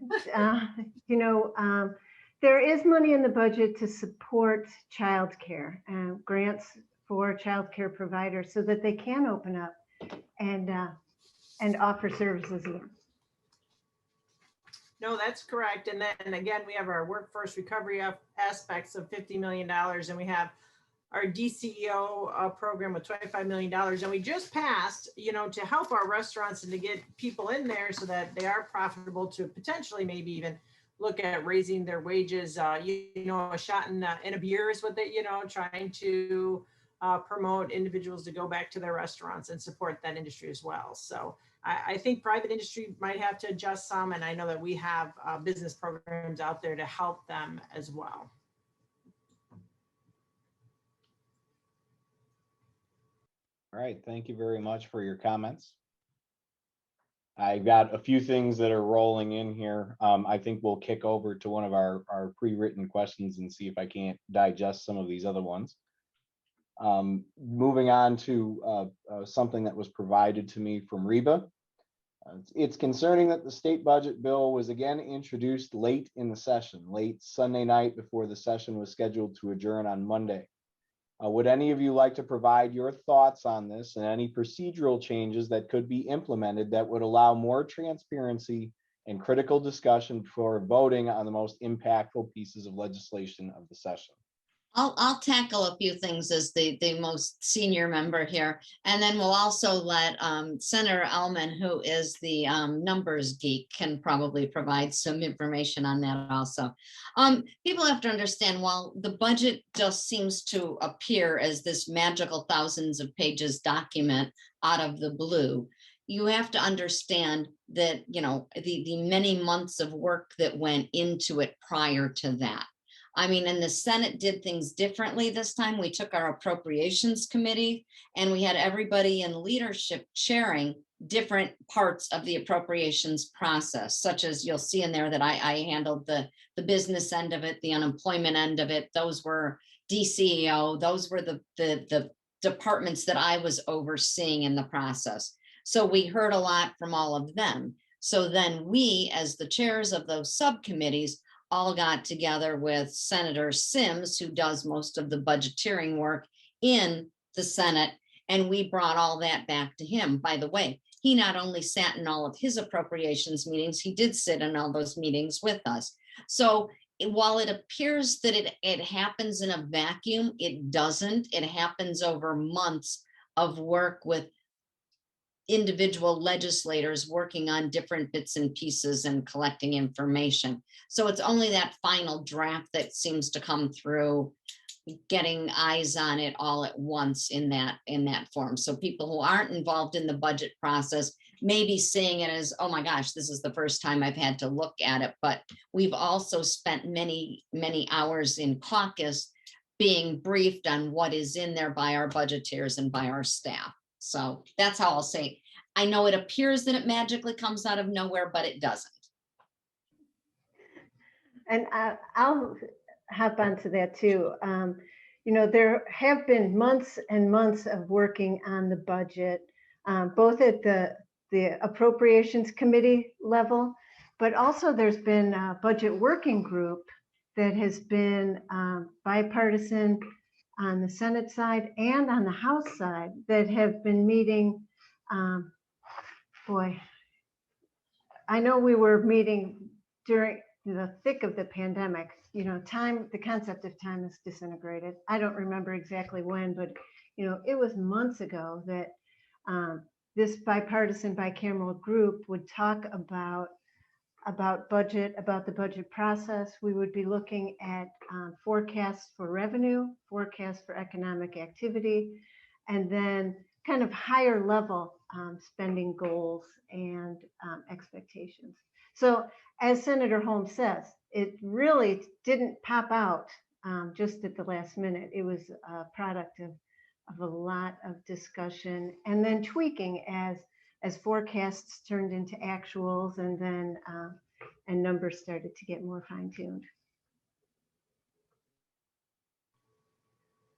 There is money in the budget to support childcare and grants for childcare providers so that they can open up and offer services again. No, that's correct. And then again, we have our workforce recovery aspects of $50 million, and we have our DCEO program with $25 million. And we just passed, to help our restaurants and to get people in there so that they are profitable, to potentially maybe even look at raising their wages. A shot in a beer is what they, trying to promote individuals to go back to their restaurants and support that industry as well. So I think private industry might have to adjust some, and I know that we have business programs out there to help them as well. All right, thank you very much for your comments. I got a few things that are rolling in here. I think we'll kick over to one of our pre-written questions and see if I can't digest some of these other ones. Moving on to something that was provided to me from Reba. It's concerning that the state budget bill was again introduced late in the session, late Sunday night before the session was scheduled to adjourn on Monday. Would any of you like to provide your thoughts on this and any procedural changes that could be implemented that would allow more transparency and critical discussion before voting on the most impactful pieces of legislation of the session? I'll tackle a few things as the most senior member here, and then we'll also let Senator Ellman, who is the numbers geek, can probably provide some information on that also. People have to understand, while the budget just seems to appear as this magical thousands of pages document out of the blue, you have to understand that, the many months of work that went into it prior to that. I mean, and the Senate did things differently this time. We took our appropriations committee and we had everybody in leadership sharing different parts of the appropriations process, such as you'll see in there that I handled the business end of it, the unemployment end of it. Those were DCEO. Those were the departments that I was overseeing in the process. So we heard a lot from all of them. So then we, as the chairs of those subcommittees, all got together with Senator Sims, who does most of the budgeteering work in the Senate, and we brought all that back to him. By the way, he not only sat in all of his appropriations meetings, he did sit in all those meetings with us. So while it appears that it happens in a vacuum, it doesn't. It happens over months of work with individual legislators working on different bits and pieces and collecting information. So it's only that final draft that seems to come through, getting eyes on it all at once in that form. So people who aren't involved in the budget process may be seeing it as, oh my gosh, this is the first time I've had to look at it. But we've also spent many, many hours in caucus being briefed on what is in there by our budgeteers and by our staff. So that's how I'll say. I know it appears that it magically comes out of nowhere, but it doesn't. And I'll hop onto that too. You know, there have been months and months of working on the budget, both at the appropriations committee level, but also there's been a budget working group that has been bipartisan on the Senate side and on the House side that have been meeting. Boy, I know we were meeting during the thick of the pandemic. You know, time, the concept of time is disintegrated. I don't remember exactly when, but you know, it was months ago that this bipartisan bicameral group would talk about budget, about the budget process. We would be looking at forecasts for revenue, forecasts for economic activity, and then kind of higher level spending goals and expectations. So as Senator Holmes says, it really didn't pop out just at the last minute. It was a product of a lot of discussion and then tweaking as forecasts turned into actuals and then and numbers started to get more fine-tuned.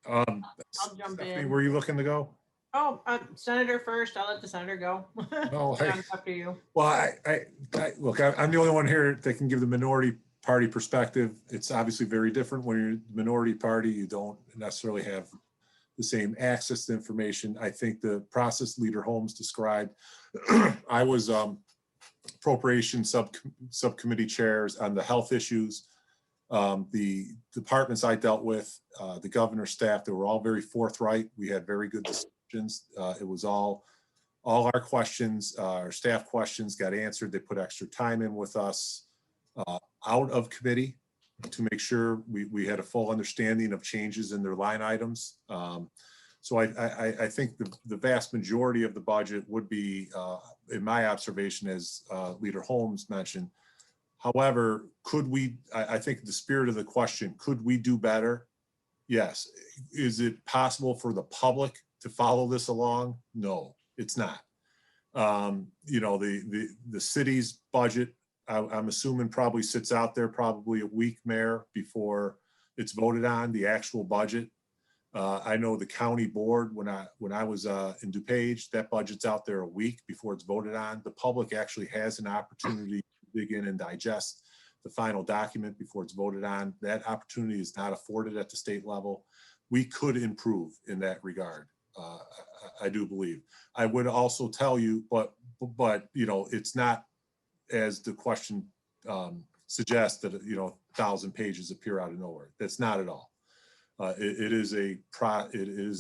I'll jump Stephanie, in. were you looking to go? Oh, Senator first. I'll let the senator go. No, John, it's up to you. Well, I look, I'm the only one here that can give the minority party perspective. It's obviously very different when you're the minority party. You don't necessarily have the same access to information. I think the process Leader Holmes described, I was appropriation subcommittee chairs on the health issues. The departments I dealt with, the governor's staff, they were all very forthright. We had very good discussions. It was all our questions, our staff questions got answered. They put extra time in with us out of committee to make sure we had a full understanding of changes in their line items. So I think the vast majority of the budget would be, in my observation, as Leader Holmes mentioned. However, could we, I think the spirit of the question, could we do better? Yes. Is it possible for the public to follow this along? No, it's not. You know, the city's budget, I'm assuming probably sits out there probably a week, Mayor, before it's voted on, the actual budget. I know the county board, when I was in DuPage, that budget's out there a week before it's voted on. The public actually has an opportunity to dig in and digest the final document before it's voted on. That opportunity is not afforded at the state level. We could improve in that regard. I do believe. I would also tell you, but you know, it's not as the question suggests that, you know, 1,000 pages appear out of nowhere. That's not at all. It is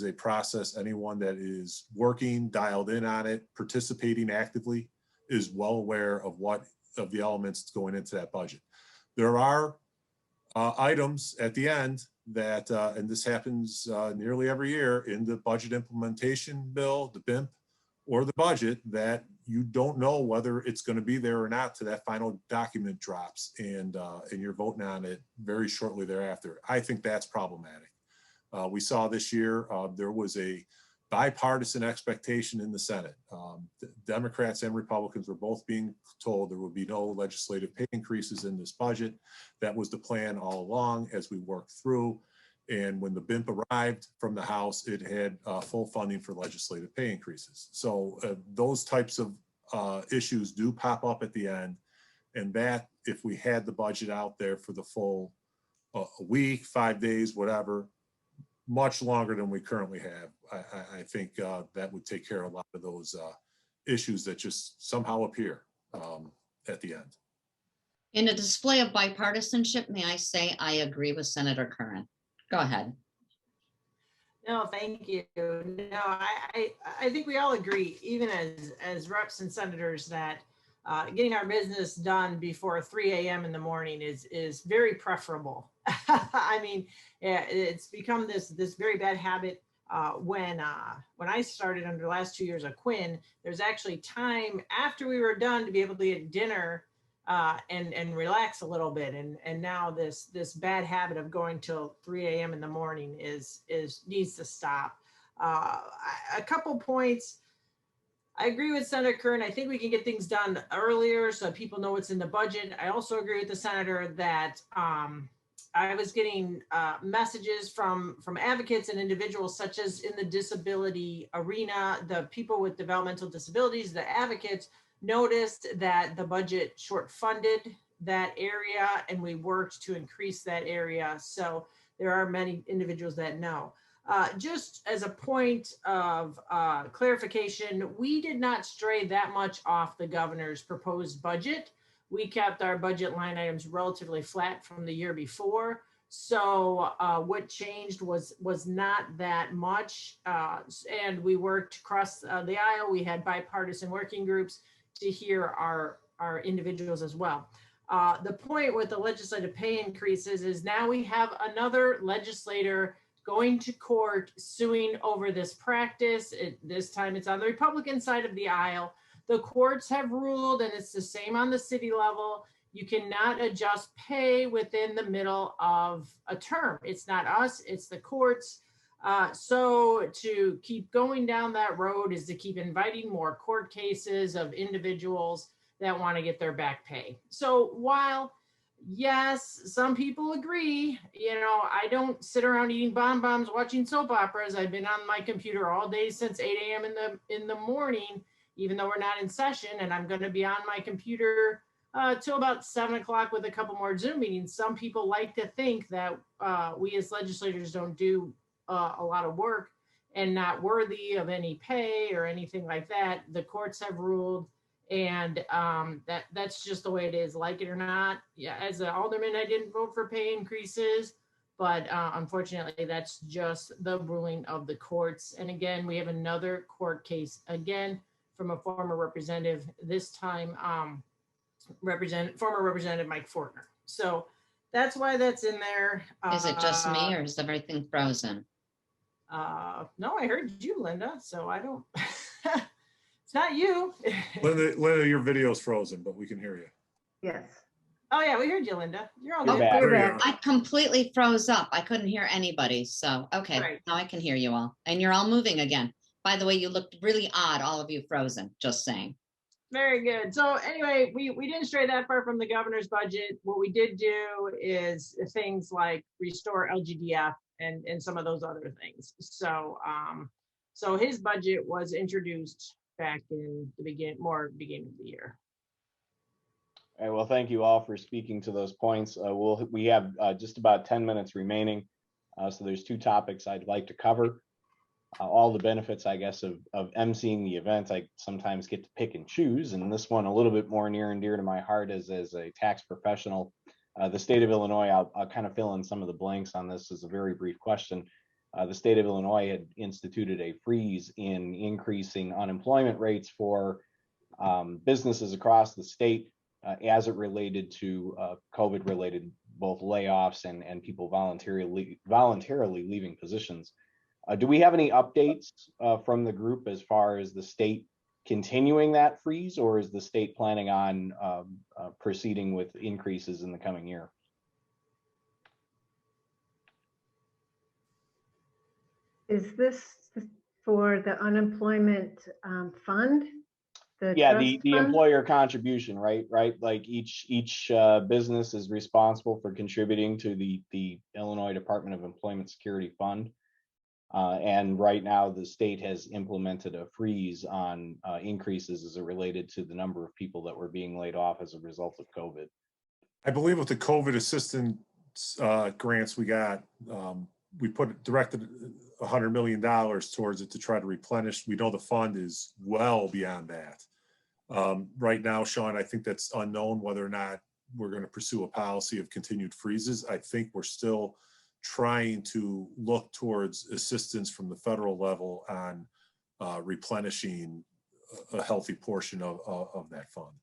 a process. Anyone that is working, dialed in on it, participating actively is well aware of what of the elements going into that budget. There are items at the end that, and this happens nearly every year in the budget implementation bill, the BIMP, or the budget, that you don't know whether it's going to be there or not till that final document drops, and you're voting on it very shortly thereafter. I think that's problematic. We saw this year there was a bipartisan expectation in the Senate. Democrats and Republicans were both being told there would be no legislative pay increases in this budget. That was the plan all along as we worked through. And when the BIMP arrived from the House, it had full funding for legislative pay increases. So those types of issues do pop up at the end. And that, if we had the budget out there for the full a week, 5 days, whatever, much longer than we currently have, I think that would take care of a lot of those issues that just somehow appear at the end. In a display of bipartisanship, may I say I agree with Senator Curran. Go ahead. No, thank you. No, I think we all agree, even as reps and senators, that getting our business done before 3 a.m. in the morning is very preferable. I mean, it's become this very bad habit. When I started under the last 2 years of Quinn, there's actually time after we were done to be able to get dinner and relax a little bit. And now this bad habit of going till 3 a.m. in the morning needs to stop. A couple points. I agree with Senator Curran. I think we can get things done earlier so people know what's in the budget. I also agree with the senator that I was getting messages from advocates and individuals such as in the disability arena, the people with developmental disabilities, the advocates noticed that the budget short funded that area and we worked to increase that area. So there are many individuals that know. Just as a point of clarification, we did not stray that much off the governor's proposed budget. We kept our budget line items relatively flat from the year before. So what changed was not that much. And we worked across the aisle. We had bipartisan working groups to hear our individuals as well. The point with the legislative pay increases is now we have another legislator going to court suing over this practice. This time it's on the Republican side of the aisle. The courts have ruled, and it's the same on the city level, you cannot adjust pay within the middle of a term. It's not us, it's the courts. So to keep going down that road is to keep inviting more court cases of individuals that want to get their back pay. So while yes, some people agree. You know, I don't sit around eating bonbons watching soap operas. I've been on my computer all day since 8 a.m. in the morning, even though we're not in session, and I'm going to be on my computer till about 7 o'clock with a couple more Zoom meetings. Some people like to think that we as legislators don't do a lot of work and not worthy of any pay or anything like that. The courts have ruled. And that's just the way it is, like it or not. Yeah, as an alderman, I didn't vote for pay increases, but unfortunately, that's just the ruling of the courts. And again, we have another court case again from a former representative, this time former Representative Mike Fortner. So that's why that's in there. Is it just me or is everything frozen? No, I heard you, Linda, so I don't. It's not you. Linda, your video's frozen, but we can hear you. Yes. Oh yeah, we heard you, Linda. You're all You're good. back. You're There you back. I completely froze up. I couldn't hear anybody. So, okay, Right. now I can hear you all. And you're all moving again. By the way, you looked really odd, all of you frozen, just saying. Very good. So anyway, we didn't stray that far from the governor's budget. What we did do is things like restore LGDF and some of those other things. So so his budget was introduced back in the beginning of the year. All right, well, thank you all for speaking to those points. We have just about 10 minutes remaining. So there's two topics I'd like to cover. All the benefits, I guess, of emceeing the event. I sometimes get to pick and choose, and this one a little bit more near and dear to my heart as a tax professional. The state of Illinois, I'll kind of fill in some of the blanks on this as a very brief question. The state of Illinois had instituted a freeze in increasing unemployment rates for businesses across the state as it related to COVID-related both layoffs and people voluntarily leaving positions. Do we have any updates from the group as far as the state continuing that freeze, or is the state planning on proceeding with increases in the coming year? Is this for the unemployment fund? Yeah, the trust fund? employer contribution, right? Like each business is responsible for contributing to the Illinois Department of Employment Security Fund. And right now, the state has implemented a freeze on increases as it related to the number of people that were being laid off as a result of COVID. I believe with the COVID assistance grants we got, we directed $100 million towards it to try to replenish. We know the fund is well beyond that. Right now, Sean, I think that's unknown whether or not we're going to pursue a policy of continued freezes. I think we're still trying to look towards assistance from the federal level on replenishing a healthy portion of that fund.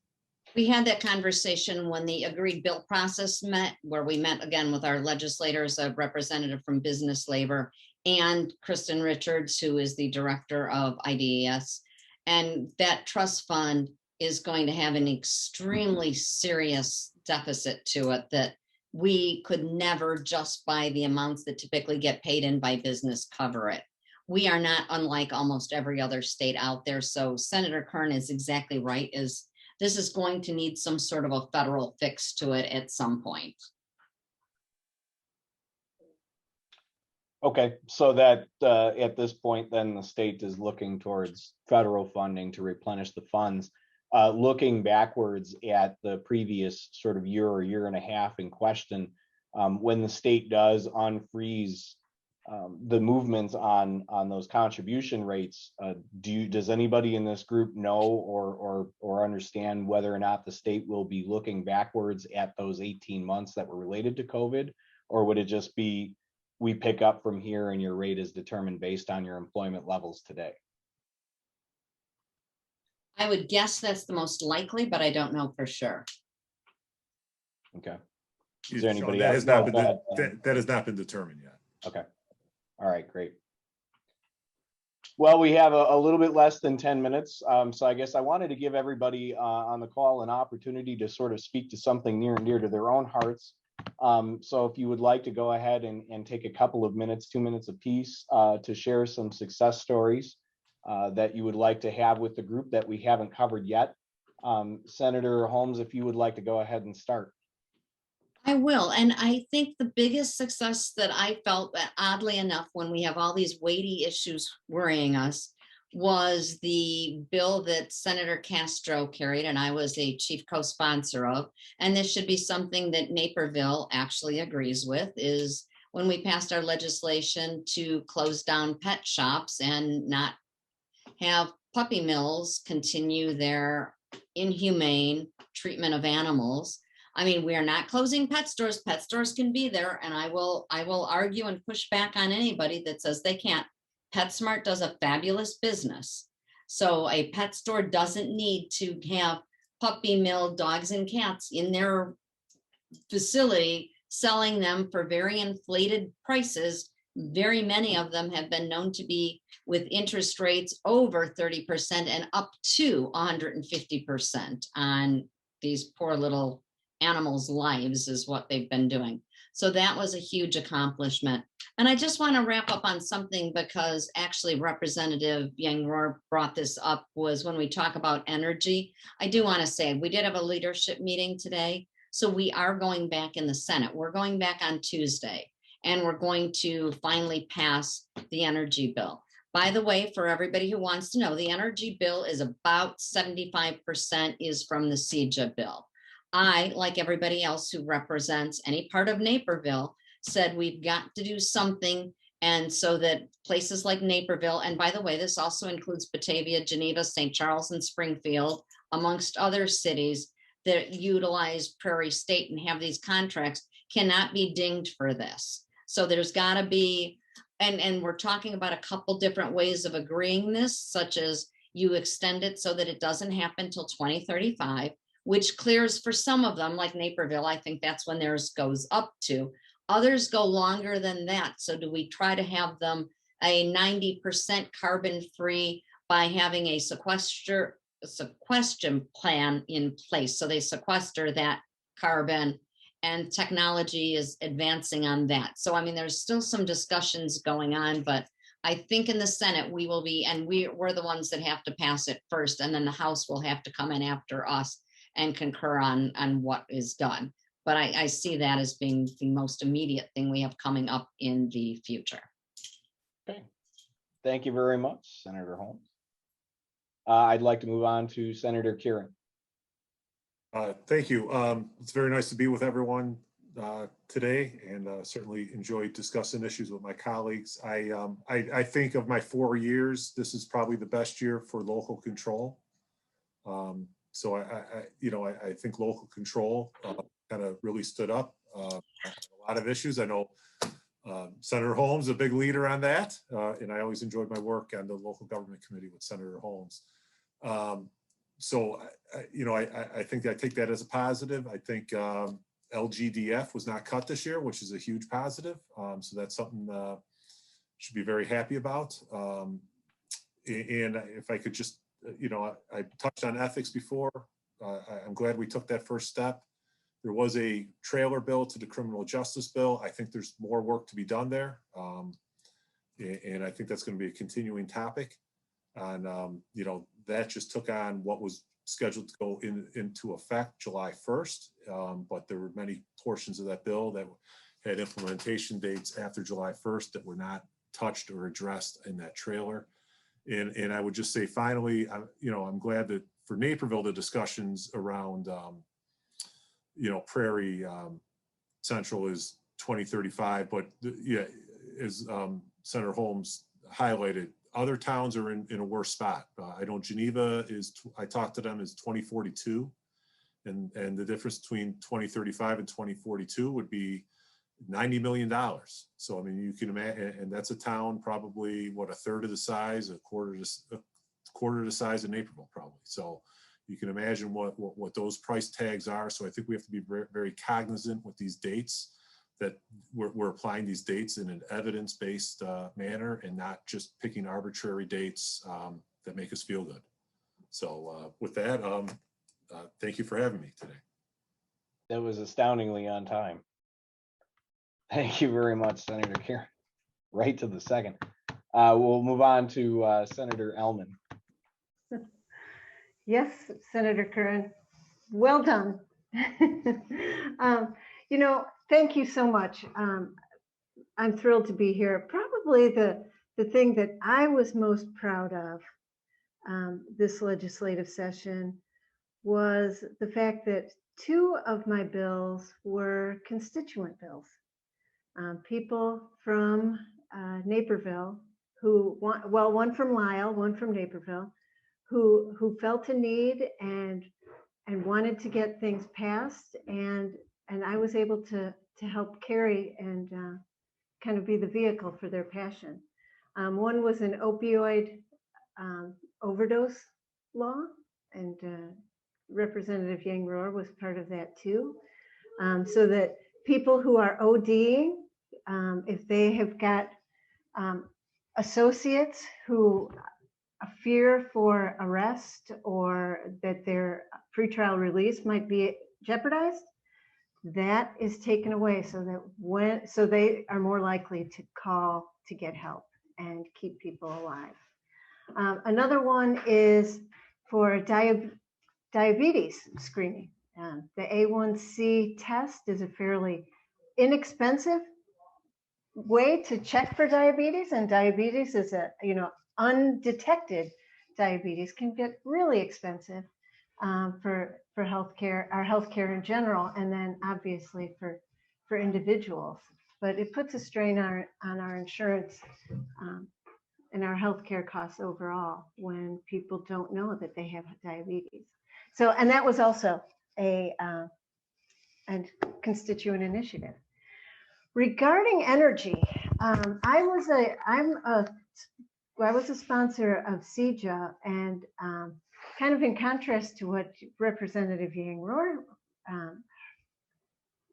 We had that conversation when the agreed bill process met, where we met again with our legislators, a representative from business labor, and Kristen Richards, who is the director of IDES. And that trust fund is going to have an extremely serious deficit to it that we could never, just by the amounts that typically get paid in by business, cover it. we are not unlike almost every other state out there. So Senator Curran is exactly right, is this is going to need some sort of a federal fix to it at some point. Okay, so that at this point, then the state is looking towards federal funding to replenish the funds. Looking backwards at the previous sort of year or year and a half in question, when the state does unfreeze the movements on those contribution rates, does anybody in this group know or understand whether or not the state will be looking backwards at those 18 months that were related to COVID, or would it just be we pick up from here and your rate is determined based on your employment levels today? I would guess that's the most likely, but I don't know for sure. Okay. Sean, Is there anybody that else? has not No, been, go ahead. that has not been determined yet. Okay. All right, great. Well, we have a little bit less than 10 minutes. So I guess I wanted to give everybody on the call an opportunity to sort of speak to something near and dear to their own hearts. So if you would like to go ahead and take a couple of minutes, 2 minutes apiece, to share some success stories that you would like to have with the group that we haven't covered yet. Senator Holmes, if you would like to go ahead and start. I will. And I think the biggest success that I felt, oddly enough, when we have all these weighty issues worrying us, was the bill that Senator Castro carried, and I was a chief co-sponsor of. And this should be something that Naperville actually agrees with, is when we passed our legislation to close down pet shops and not have puppy mills continue their inhumane treatment of animals. I mean, we are not closing pet stores. Pet stores can be there, and I will argue and push back on anybody that says they can't. PetSmart does a fabulous business. So a pet store doesn't need to have puppy mill dogs and cats in their facility, selling them for very inflated prices. Very many of them have been known to be with interest rates over 30% and up to 150% on these poor little animals' lives, is what they've been doing. So that was a huge accomplishment. And I just want to wrap up on something, because actually Representative Rohr brought this up, was when we talk about energy. I do want to say we did have a leadership meeting today. So we are going back in the Senate. We're going back on Tuesday, and we're going to finally pass the energy bill. By the way, for everybody who wants to know, the energy bill is about 75% is from the CEJA bill. I, like everybody else who represents any part of Naperville, said we've got to do something, and so that places like Naperville, and by the way, this also includes Batavia, Geneva, St. Charles, and Springfield, amongst other cities that utilize Prairie State and have these contracts, cannot be dinged for this. So there's got to be, and we're talking about a couple different ways of agreeing this, such as you extend it so that it doesn't happen till 2035, which clears for some of them, like Naperville. I think that's when theirs goes up to. Others go longer than that. So do we try to have them a 90% carbon free by having a sequestration plan in place? So they sequester that carbon, and technology is advancing on that. So, I mean, there's still some discussions going on, but I think in the Senate we will be, and we're the ones that have to pass it first, and then the House will have to come in after us and concur on what is done. But I see that as being the most immediate thing we have coming up in the future. Okay. Thank you very much, Senator Holmes. I'd like to move on to Senator Curran. Thank you. It's very nice to be with everyone today, and certainly enjoyed discussing issues with my colleagues. I think of my 4 years, this is probably the best year for local control. So I think local control kind of really stood up on a lot of issues. I know Senator Holmes, a big leader on that, and I always enjoyed my work on the local government committee with Senator Holmes. So I think I take that as a positive. I think LGDF was not cut this year, which is a huge positive. So that's something should be very happy about. And if I could just, I touched on ethics before. I'm glad we took that first step. There was a trailer bill to the criminal justice bill. I think there's more work to be done there. And I think that's going to be a continuing topic. On, you know, that just took on what was scheduled to go into effect July 1st. But there were many portions of that bill that had implementation dates after July 1st that were not touched or addressed in that trailer. And I would just say, finally, you know, I'm glad that for Naperville, the discussions around, you know, Prairie Central is 2035, but yeah, as Senator Holmes highlighted, other towns are in a worse spot. I know Geneva is, I talked to them, is 2042. And the difference between 2035 and 2042 would be $90 million. So, I mean, you can imagine, and that's a town probably, what, a third of the size, a quarter the size of Naperville, probably. So you can imagine what those price tags are. So I think we have to be very, very cognizant with these dates, that we're applying these dates in an evidence-based manner and not just picking arbitrary dates that make us feel good. So with that, thank you for having me today. That was astoundingly on time. Thank you very much, Senator Curran. Right to the second. We'll move on to Senator Ellman. Yes, Senator Curran, well done. You know, thank you so much. I'm thrilled to be here. Probably the thing that I was most proud of this legislative session was the fact that 2 of my bills were constituent bills. People from Naperville who want, well, one from Lisle, one from Naperville, who felt a need and wanted to get things passed, and I was able to help carry and kind of be the vehicle for their passion. One was an opioid overdose law, and Representative Rohr was part of that too, so that people who are ODing, if they have got associates who fear for arrest or that their pretrial release might be jeopardized, that is taken away, so that so they are more likely to call to get help and keep people alive. Another one is for diabetes screening. The A1C test is a fairly inexpensive way to check for diabetes, and diabetes is a, you know, undetected diabetes can get really expensive for healthcare, our healthcare in general, and then obviously for individuals. But it puts a strain on our insurance and our healthcare costs overall when people don't know that they have diabetes. So, and that was also a constituent initiative. Regarding energy, I was a sponsor of CEJA, and kind of in contrast to what Representative Rohr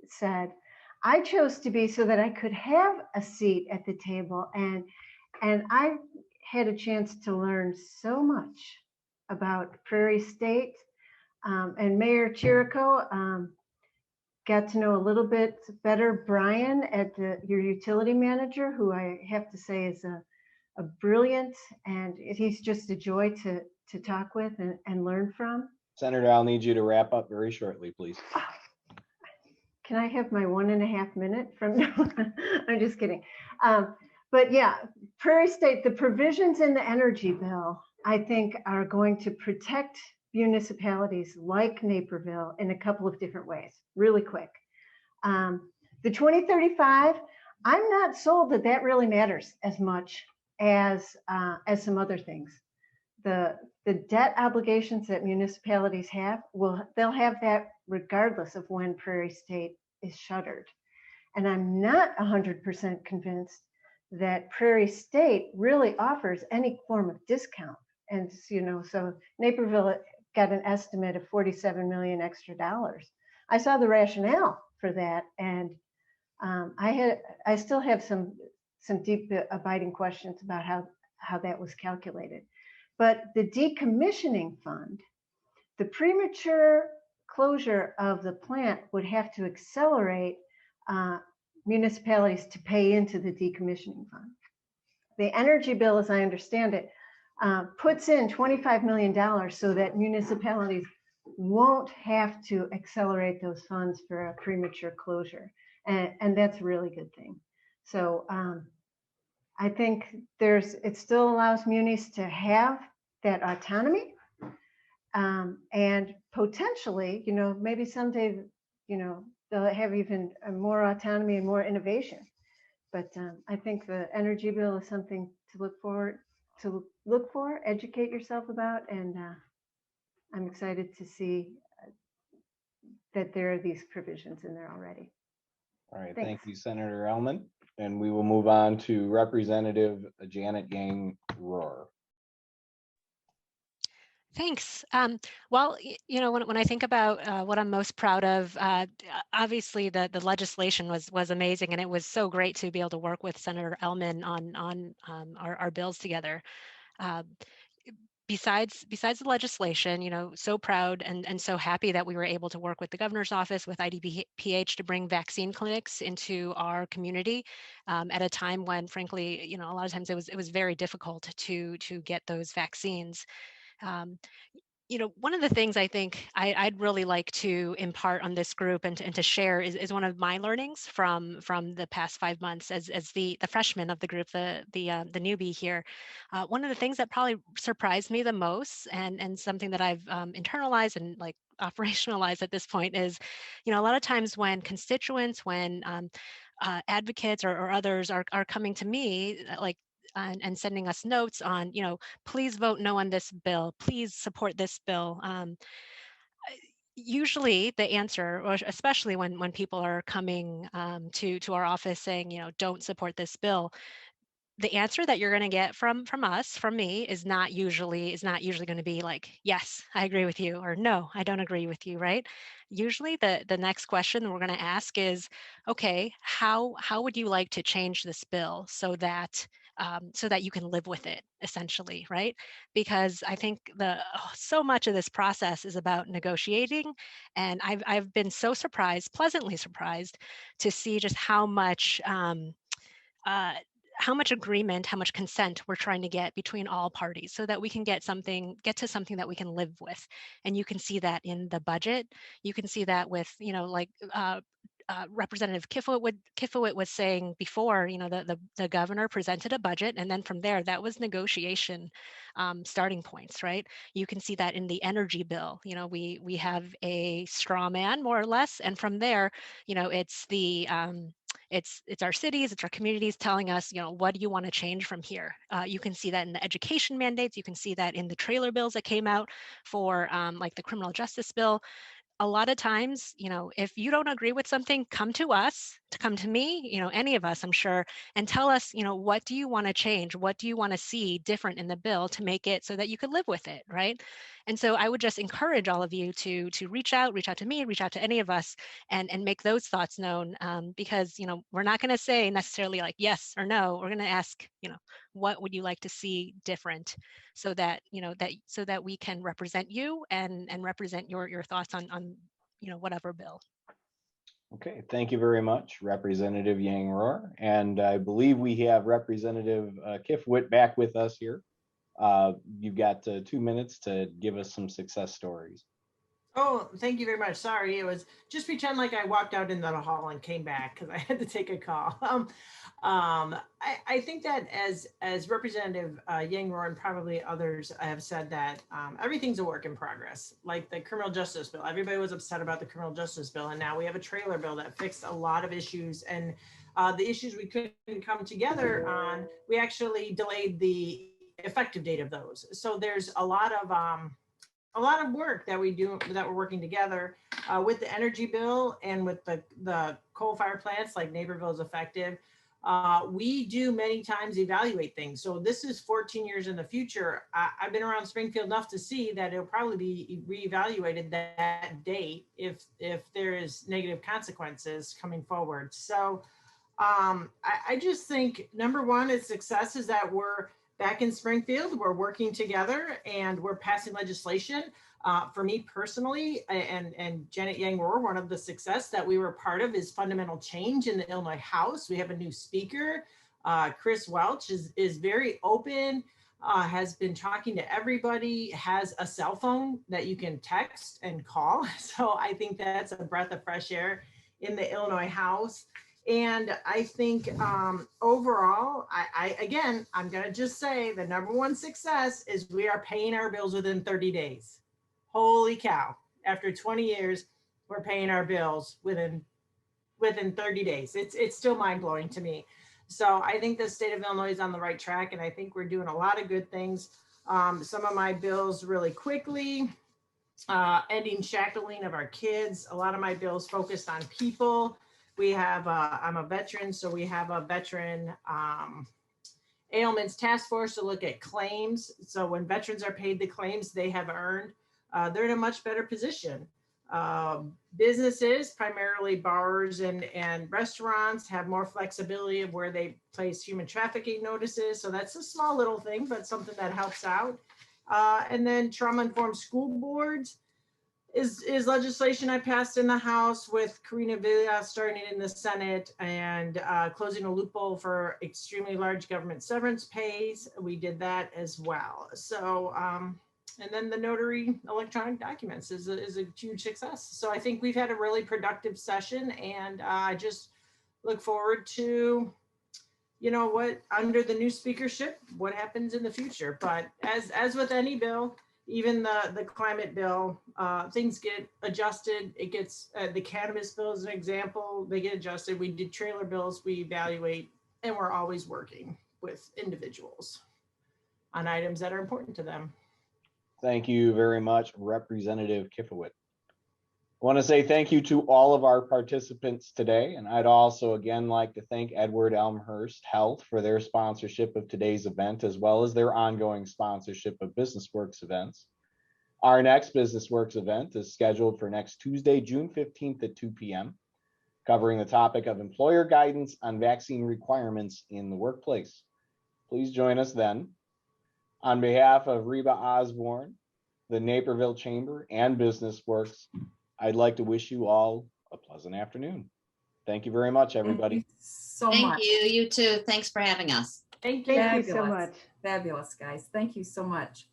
said, I chose to be so that I could have a seat at the table, and I had a chance to learn so much about Prairie State, and Mayor Chirico. Got to know a little bit better Brian at your utility manager, who I have to say is a brilliant, and he's just a joy to talk with and learn from. Senator, I'll need you to wrap up very shortly, please. Can I have my 1.5 minutes from now? I'm just kidding. But yeah, Prairie State, the provisions in the energy bill, I think are going to protect municipalities like Naperville in a couple of different ways, really quick. The 2035, I'm not sold that that really matters as much as some other things. The debt obligations that municipalities have, they'll have that regardless of when Prairie State is shuttered. And I'm not 100% convinced that Prairie State really offers any form of discount. And, you know, so Naperville got an estimate of $47 million extra dollars. I saw the rationale for that, and I still have some deep abiding questions about how that was calculated. But the decommissioning fund, the premature closure of the plant would have to accelerate municipalities to pay into the decommissioning fund. the energy bill, as I understand it, puts in $25 million so that municipalities won't have to accelerate those funds for a premature closure. And that's a really good thing. So I think it still allows munis to have that autonomy. And potentially, maybe someday, they'll have even more autonomy and more innovation. But I think the energy bill is something to look for, educate yourself about, and I'm excited to see that there are these provisions in there already. All right, Thanks. thank you, Senator Ellman. And we will move on to Representative Janet Yang Rohr. Thanks. Well, when I think about what I'm most proud of, obviously the legislation was amazing, and it was so great to be able to work with Senator Ellman on our bills together. Besides the legislation, so proud and so happy that we were able to work with the governor's office, with IDPH, to bring vaccine clinics into our community at a time when, frankly, a lot of times it was very difficult to get those vaccines. One of the things I think I'd really like to impart on this group and to share is one of my learnings from the past 5 months as the freshman of the group, the newbie here. One of the things that probably surprised me the most, and something that I've internalized and like operationalized at this point, is, a lot of times when constituents, when advocates or others are coming to me, like, and sending us notes on, please vote no on this bill, please support this bill. Usually the answer, or especially when people are coming to our office saying, don't support this bill, the answer that you're going to get from us, from me, is not usually going to be like, yes, I agree with you, or no, I don't agree with you, right? Usually the next question that we're going to ask is, okay, how would you like to change this bill so that you can live with it, essentially, right? Because I think so much of this process is about negotiating, and I've been so pleasantly surprised, to see just how much agreement, how much consent we're trying to get between all parties, so that we can get to something that we can live with. And you can see that in the budget. You can see that with, Representative Kifowit was saying before, the governor presented a budget, and then from there, that was negotiation starting points, right? You can see that in the energy bill. We have a straw man, more or less, and from there, it's the it's our cities, it's our communities telling us, what do you want to change from here? You can see that in the education mandates. You can see that in the trailer bills that came out for like the criminal justice bill. A lot of times, if you don't agree with something, come to us, come to me, any of us, I'm sure, and tell us, what do you want to change? What do you want to see different in the bill to make it so that you could live with it, right? And so I would just encourage all of you to reach out to me, reach out to any of us, and make those thoughts known, because, we're not going to say necessarily like yes or no. We're going to ask, what would you like to see different, so that so that we can represent you and represent your thoughts on whatever bill. Okay, thank you very much, Representative Yang Rohr. And I believe we have Representative Kifowit back with us here. You've got 2 minutes to give us some success stories. Oh, thank you very much. Sorry, it was just pretend like I walked out into the hall and came back because I had to take a call. I think that as Representative Yang Rohr and probably others have said, that everything's a work in progress. Like the criminal justice bill, everybody was upset about the criminal justice bill, and now we have a trailer bill that fixed a lot of issues, and the issues we couldn't come together on, we actually delayed the effective date of those. So there's a lot of work that we're working together with the energy bill and with the coal-fired plants like Naperville is effective. We do many times evaluate things. So this is 14 years in the future. I've been around Springfield enough to see that it'll probably be reevaluated that date if there is negative consequences coming forward. So I just think number one is success is that we're back in Springfield, we're working together and we're passing legislation. For me personally, and Janet Yang Rohr, one of the success that we were part of is fundamental change in the Illinois House. We have a new speaker. Chris Welch is very open, has been talking to everybody, has a cell phone that you can text and call. So I think that's a breath of fresh air in the Illinois House. And I think overall, again, I'm going to just say the number one success is we are paying our bills within 30 days. Holy cow. After 20 years, we're paying our bills within 30 days. It's still mind blowing to me. So I think the state of Illinois is on the right track, and I think we're doing a lot of good things. Some of my bills really quickly, ending shackling of our kids. A lot of my bills focused on people. We have, I'm a veteran, so we have a veteran Ellman's task force to look at claims. So when veterans are paid the claims they have earned, they're in a much better position. Businesses, primarily bars and restaurants, have more flexibility of where they place human trafficking notices. So that's a small little thing, but something that helps out. And then trauma-informed school boards is legislation I passed in the House with Karina Villa starting in the Senate, and closing a loophole for extremely large government severance pays. We did that as well. So, and then the notary electronic documents is a huge success. So I think we've had a really productive session, and I just look forward to, you know, what under the new speakership, what happens in the future. But as with any bill, even the climate bill, things get adjusted. It gets, the cannabis bill is an example, they get adjusted. We did trailer bills, we evaluate, and we're always working with individuals on items that are important to them. Thank you very much, Representative Kifowit. I want to say thank you to all of our participants today, and I'd also again like to thank Edward Elmhurst Health for their sponsorship of today's event, as well as their ongoing sponsorship of BusinessWorks events. Our next BusinessWorks event is scheduled for next Tuesday, June 15th at 2 p.m., covering the topic of employer guidance on vaccine requirements in the workplace. Please join us then. On behalf of Reba Osborne, the Naperville Chamber, and BusinessWorks, I'd like to wish you all a pleasant afternoon. Thank you very much, everybody. Thank you so Thank much. you. You too. Thanks for having us. Thank you. Thank you so Fabulous. much. Fabulous, guys. Thank you so much.